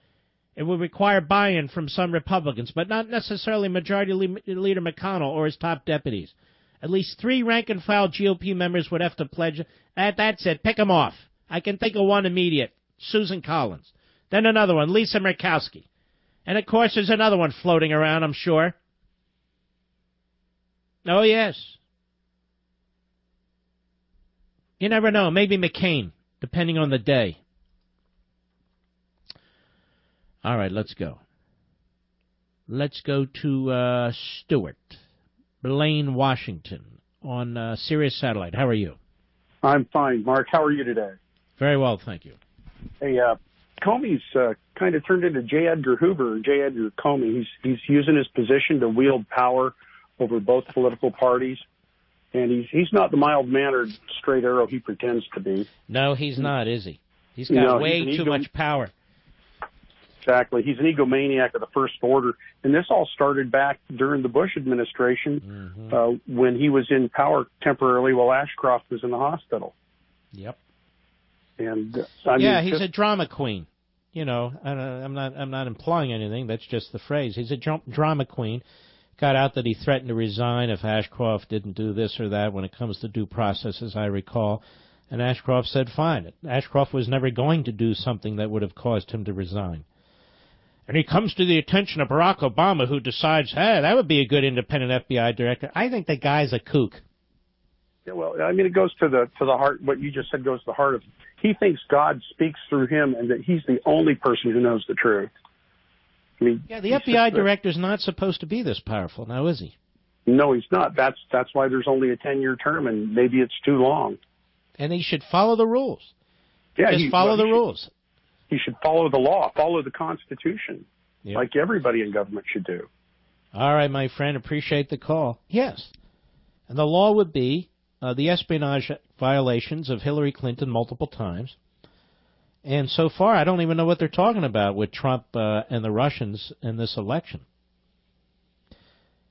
It will require buy-in from some Republicans, but not necessarily Majority Leader McConnell or his top deputies. At least 3 rank-and-file GOP members would have to pledge. That's it. Pick them off. I can think of one immediate, Susan Collins. Then another one, Lisa Murkowski. And, of course, there's another one floating around, I'm sure. Oh, yes. You never know. Maybe McCain, depending on the day. All right, let's go. Let's go to Stuart, Blaine, Washington, on Sirius Satellite. How are you?
I'm fine, Mark. How are you today?
Very well, thank you.
Hey, Comey's kind of turned into J. Edgar Hoover, J. Edgar Comey. He's using his position to wield power over both political parties. And he's not the mild-mannered straight arrow he pretends to be.
No, he's not, is he? He's got way too much power.
Exactly. He's an egomaniac of the first order. And this all started back during the Bush administration when he was in power temporarily while Ashcroft was in the hospital.
Yep.
And
he's a drama queen. You know, I'm not implying anything. That's just the phrase. He's a drama queen. Got out that he threatened to resign if Ashcroft didn't do this or that when it comes to due process, as I recall. And Ashcroft said, fine. Ashcroft was never going to do something that would have caused him to resign. And he comes to the attention of Barack Obama, who decides, hey, that would be a good independent FBI director. I think the guy's a kook.
Yeah, well, I mean, it goes to the heart. What you just said goes to the heart of it. He thinks God speaks through him and that he's the only person who knows the truth. I mean,
yeah, the FBI director's not supposed to be this powerful, now is he?
No, he's not. That's why there's only a 10-year term, and maybe it's too long.
And he should follow the rules.
Yeah,
Just follow the rules.
He should follow the law, follow the Constitution, like everybody in government should do.
All right, my friend, appreciate the call. Yes. And the law would be the espionage violations of Hillary Clinton multiple times. And so far, I don't even know what they're talking about with Trump and the Russians in this election.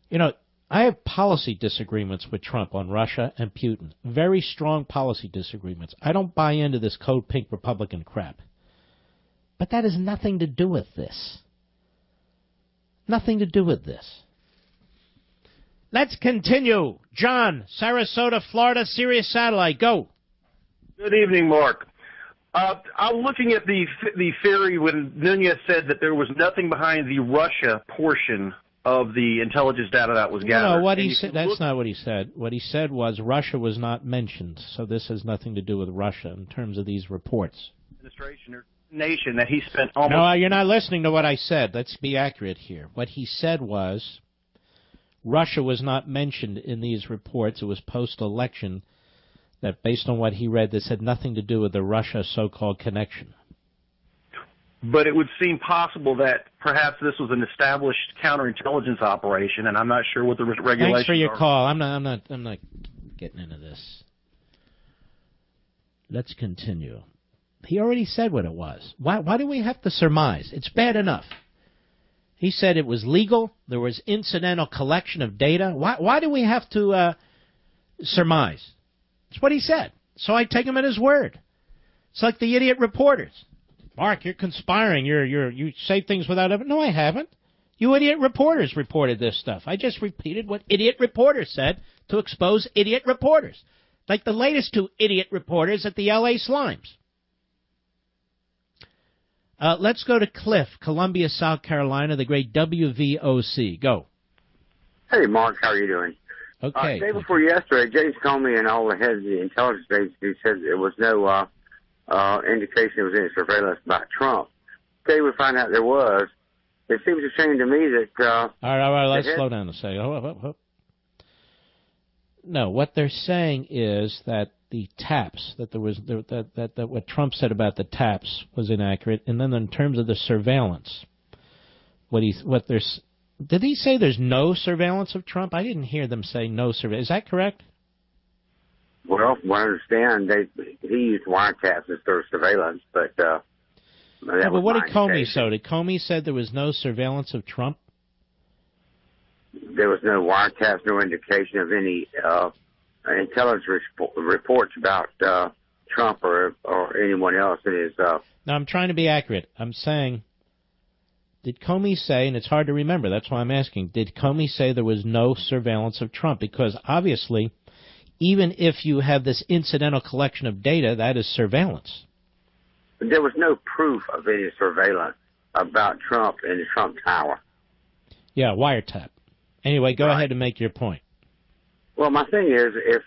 You know, I have policy disagreements with Trump on Russia and Putin. Very strong policy disagreements. I don't buy into this code pink Republican crap. But that has nothing to do with this. Nothing to do with this. Let's continue. John, Sarasota, Florida, Sirius Satellite. Go.
Good evening, Mark. I'm looking at the theory when Nunez said that there was nothing behind the Russia portion of the intelligence data that was gathered.
No, what he said, that's not what he said. What he said was Russia was not mentioned, so this has nothing to do with Russia in terms of these reports.
Administration or nation that he spent almost...
No, you're not listening to what I said. Let's be accurate here. What he said was Russia was not mentioned in these reports. It was post-election that, based on what he read, this had nothing to do with the Russia so-called connection.
But it would seem possible that perhaps this was an established counterintelligence operation, and I'm not sure what the regulations are.
Thanks for your call. I'm not getting into this. Let's continue. He already said what it was. Why do we have to surmise? It's bad enough. He said it was legal. There was incidental collection of data. Why do we have to surmise? It's what he said. So I take him at his word. It's like the idiot reporters. Mark, you're conspiring. You say things without evidence. No, I haven't. You idiot reporters reported this stuff. I just repeated what idiot reporters said to expose idiot reporters. Like the latest 2 idiot reporters at the L.A. Slimes. Let's go to Cliff, Columbia, South Carolina, the great WVOC. Go.
Hey, Mark, how are you doing?
Okay.
Day before yesterday, James Comey and all the heads of the intelligence agencies said there was no indication there was any surveillance by Trump. Today we find out there was, it seems a shame to me that.
All right, let's slow down a second. Hold. No, what they're saying is that the taps, that there was that what Trump said about the taps was inaccurate, and then in terms of the surveillance, did he say there's no surveillance of Trump? I didn't hear them say no surveillance. Is that correct?
Well, from what I understand, he used wiretaps as their surveillance, but but what
did Comey say? Did Comey said there was no surveillance of Trump?
There was no wiretaps, no indication of any intelligence reports about Trump or anyone else in his. Now,
I'm trying to be accurate. I'm saying, did Comey say, and it's hard to remember, that's why I'm asking, did Comey say there was no surveillance of Trump? Because obviously, even if you have this incidental collection of data, that is surveillance.
There was no proof of any surveillance about Trump in the Trump Tower.
Yeah, wiretap. Anyway, go ahead and make your point.
Well, my thing is, if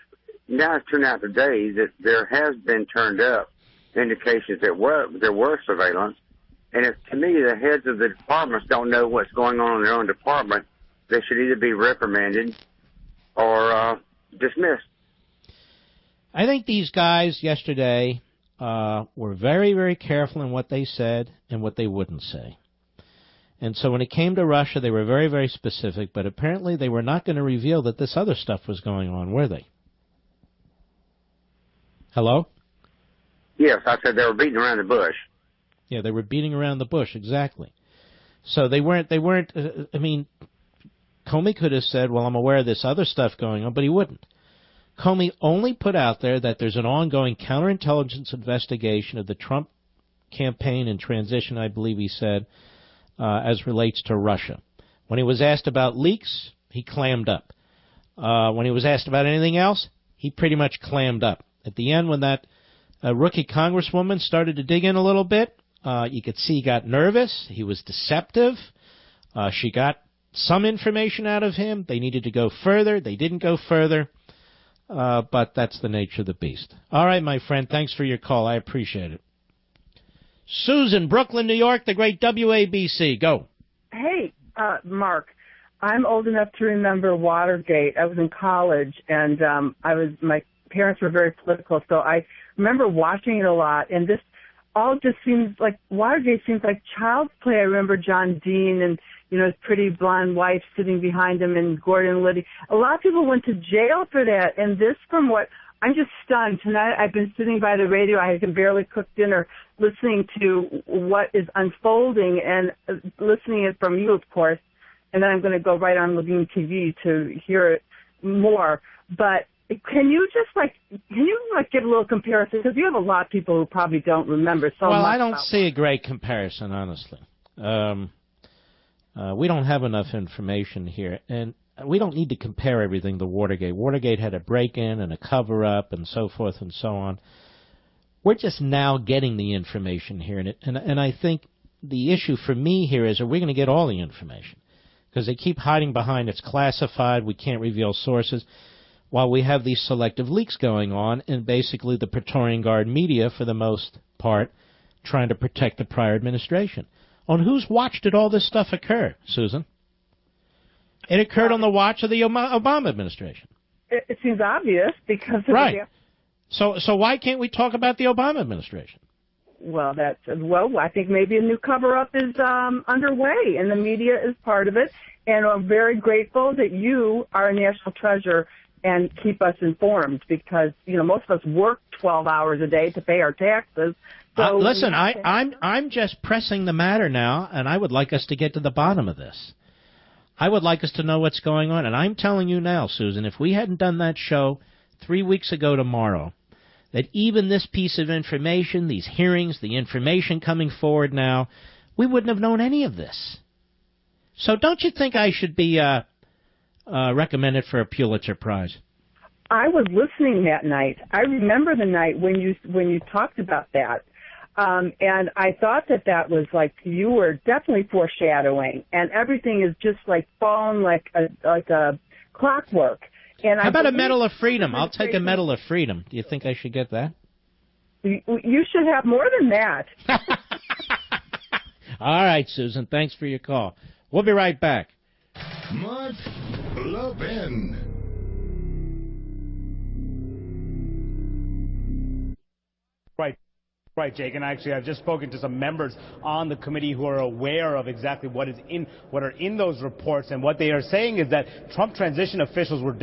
now it's turned out today that there has been turned up indications that there were surveillance, and if to me the heads of the departments don't know what's going on in their own department, they should either be reprimanded or dismissed.
I think these guys yesterday were very, very careful in what they said and what they wouldn't say. And so when it came to Russia, they were very, very specific, but apparently they were not going to reveal that this other stuff was going on, were they? Hello?
Yes, I said they were beating around the bush.
Yeah, they were beating around the bush, exactly. So they weren't, I mean, Comey could have said, well, I'm aware of this other stuff going on, but he wouldn't. Comey only put out there that there's an ongoing counterintelligence investigation of the Trump campaign and transition, I believe he said, as relates to Russia. When he was asked about leaks, he clammed up. When he was asked about anything else, he pretty much clammed up. At the end, when that rookie congresswoman started to dig in a little bit, you could see he got nervous. He was deceptive. She got some information out of him. They needed to go further. They didn't go further. But that's the nature of the beast. All right, my friend, thanks for your call. I appreciate it. Susan, Brooklyn, New York, the great WABC. Go.
Hey, Mark, I'm old enough to remember Watergate. I was in college, and my parents were very political, so I remember watching it a lot, and this all just seems like, Watergate seems like child's play. I remember John Dean and, his pretty blonde wife sitting behind him, and Gordon Liddy. A lot of people went to jail for that, and this, from what, I'm just stunned. Tonight I've been sitting by the radio. I can barely cook dinner, listening to what is unfolding and listening it from you, of course. And then I'm going to go right on Levin TV to hear it more. But can you give a little comparison? Because you have a lot of people who probably don't remember so much.
Well, I don't see a great comparison, honestly. We don't have enough information here, and we don't need to compare everything to Watergate. Watergate had a break-in and a cover-up and so forth and so on. We're just now getting the information here, and I think the issue for me here is, are we going to get all the information? Because they keep hiding behind it's classified, we can't reveal sources, while we have these selective leaks going on, and basically the Praetorian Guard media, for the most part, trying to protect the prior administration. On whose watch did all this stuff occur, Susan? It occurred on the watch of the Obama administration.
It seems obvious because of
right. So why can't we talk about the Obama administration?
Well, I think maybe a new cover-up is underway, and the media is part of it. And I'm very grateful that you are a national treasure and keep us informed, because most of us work 12 hours a day to pay our taxes. So
listen, I'm just pressing the matter now, and I would like us to get to the bottom of this. I would like us to know what's going on, and I'm telling you now, Susan, if we hadn't done that show 3 weeks ago tomorrow, that even this piece of information, these hearings, the information coming forward now, we wouldn't have known any of this. So don't you think I should be recommended for a Pulitzer Prize?
I was listening that night. I remember the night when you talked about that. And I thought that was like, you were definitely foreshadowing, and everything is just like falling like a clockwork. And
how about a Medal of Freedom? I'll take a Medal of Freedom. Do you think I should get that?
You should have more than that.
All right, Susan, thanks for your call. We'll be right back.
Mark Levin.
Right, Jake, and actually I've just spoken to some members on the committee who are aware of exactly what are in those reports, and what they are saying is that Trump transition officials were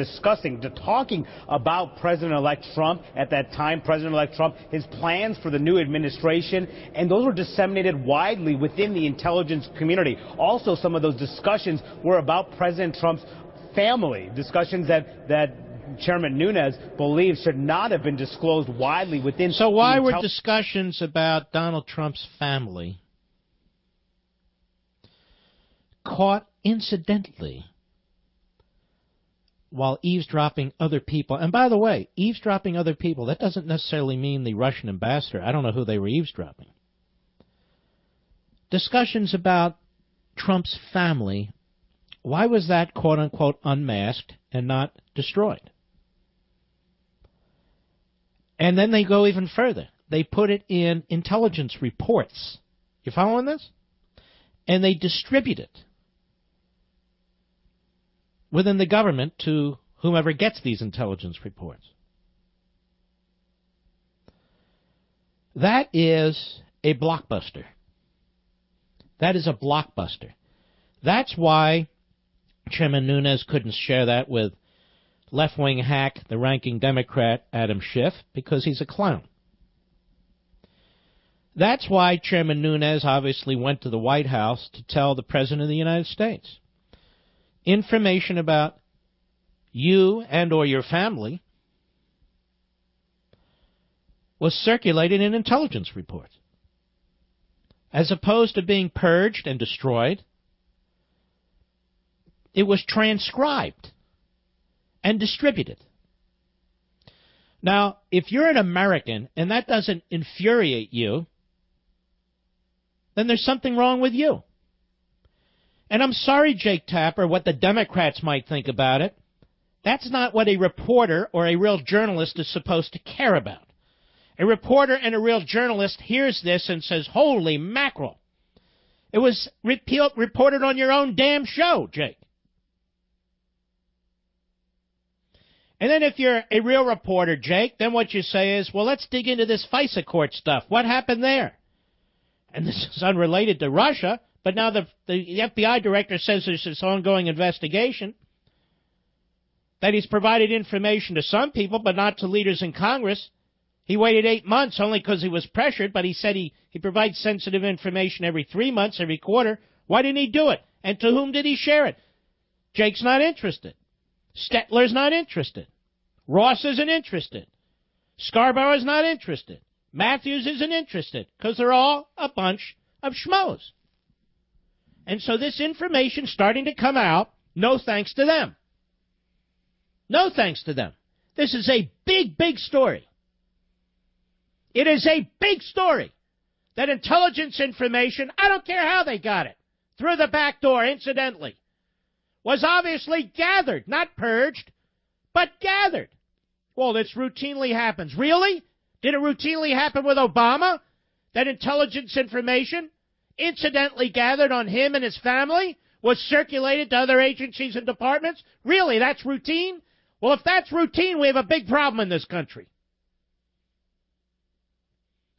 talking about President-elect Trump at that time, President-elect Trump, his plans for the new administration, and those were disseminated widely within the intelligence community. Also, some of those discussions were about President Trump's family, discussions that Chairman Nunes believes should not have been disclosed widely within.
So why were discussions about Donald Trump's family caught incidentally while eavesdropping other people? And by the way, eavesdropping other people, that doesn't necessarily mean the Russian ambassador. I don't know who they were eavesdropping. Discussions about Trump's family, why was that quote-unquote unmasked and not destroyed? And then they go even further. They put it in intelligence reports. You following this? And they distribute it within the government to whomever gets these intelligence reports. That is a blockbuster. That is a blockbuster. That's why Chairman Nunes couldn't share that with left-wing hack, the ranking Democrat, Adam Schiff, because he's a clown. That's why Chairman Nunes obviously went to the White House to tell the President of the United States. Information about you and or your family was circulated in intelligence reports. As opposed to being purged and destroyed, it was transcribed and distributed. Now, if you're an American and that doesn't infuriate you, then there's something wrong with you. And I'm sorry, Jake Tapper, what the Democrats might think about it. That's not what a reporter or a real journalist is supposed to care about. A reporter and a real journalist hears this and says, holy mackerel. It was reported on your own damn show, Jake. And then if you're a real reporter, Jake, then what you say is, well, let's dig into this FISA court stuff. What happened there? And this is unrelated to Russia, but now the FBI director says there's this ongoing investigation, that he's provided information to some people, but not to leaders in Congress. He waited 8 months only because he was pressured, but he said he provides sensitive information every 3 months, every quarter. Why didn't he do it? And to whom did he share it? Jake's not interested. Stetler's not interested. Ross isn't interested. Scarborough's not interested. Matthews isn't interested because they're all a bunch of schmoes. And so this information's starting to come out, no thanks to them. No thanks to them. This is a big, big story. It is a big story that intelligence information, I don't care how they got it, through the back door, incidentally, was obviously gathered, not purged, but gathered. Well, this routinely happens. Really? Did it routinely happen with Obama? That intelligence information, incidentally gathered on him and his family, was circulated to other agencies and departments? Really? That's routine? Well, if that's routine, we have a big problem in this country.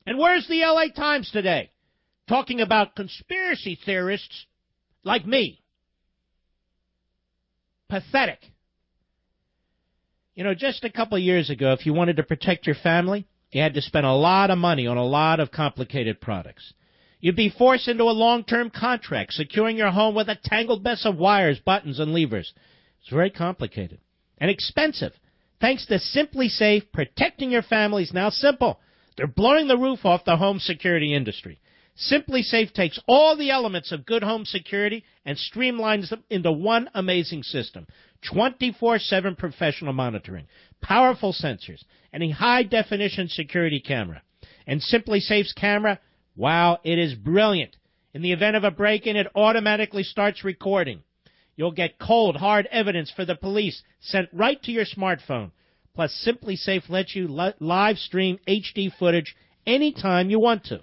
And where's the LA Times today? Talking about conspiracy theorists like me. Pathetic. You know, just a couple of years ago, if you wanted to protect your family, you had to spend a lot of money on a lot of complicated products. You'd be forced into a long-term contract, securing your home with a tangled mess of wires, buttons, and levers. It's very complicated and expensive. Thanks to Simply Safe, protecting your family is now simple. They're blowing the roof off the home security industry. Simply Safe takes all the elements of good home security and streamlines them into one amazing system. 24/7 professional monitoring, powerful sensors, and a high-definition security camera. And Simply Safe's camera, wow, it is brilliant. In the event of a break-in, it automatically starts recording. You'll get cold, hard evidence for the police sent right to your smartphone. Plus, Simply Safe lets you live stream HD footage anytime you want to.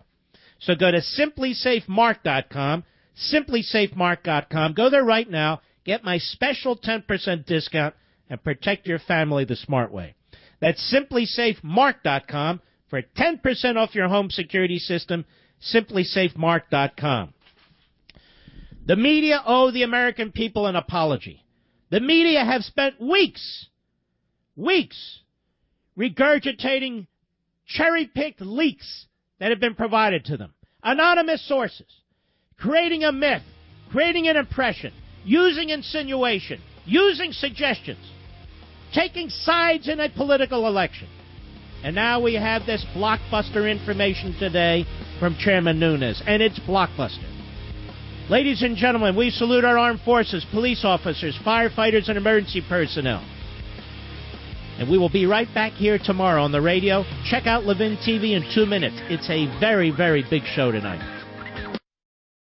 So go to simplysafemark.com, simplysafemark.com. Go there right now. Get my special 10% discount and protect your family the smart way. That's simplysafemark.com for 10% off your home security system, simplysafemark.com. The media owe the American people an apology. The media have spent weeks regurgitating cherry-picked leaks that have been provided to them. Anonymous sources, creating a myth, creating an impression, using insinuation, using suggestions, taking sides in a political election. And now we have this blockbuster information today from Chairman Nunes, and it's blockbuster. Ladies and gentlemen, we salute our armed forces, police officers, firefighters, and emergency personnel. And we will be right back here tomorrow on the radio. Check out Levin TV in 2 minutes. It's a very, very big show tonight.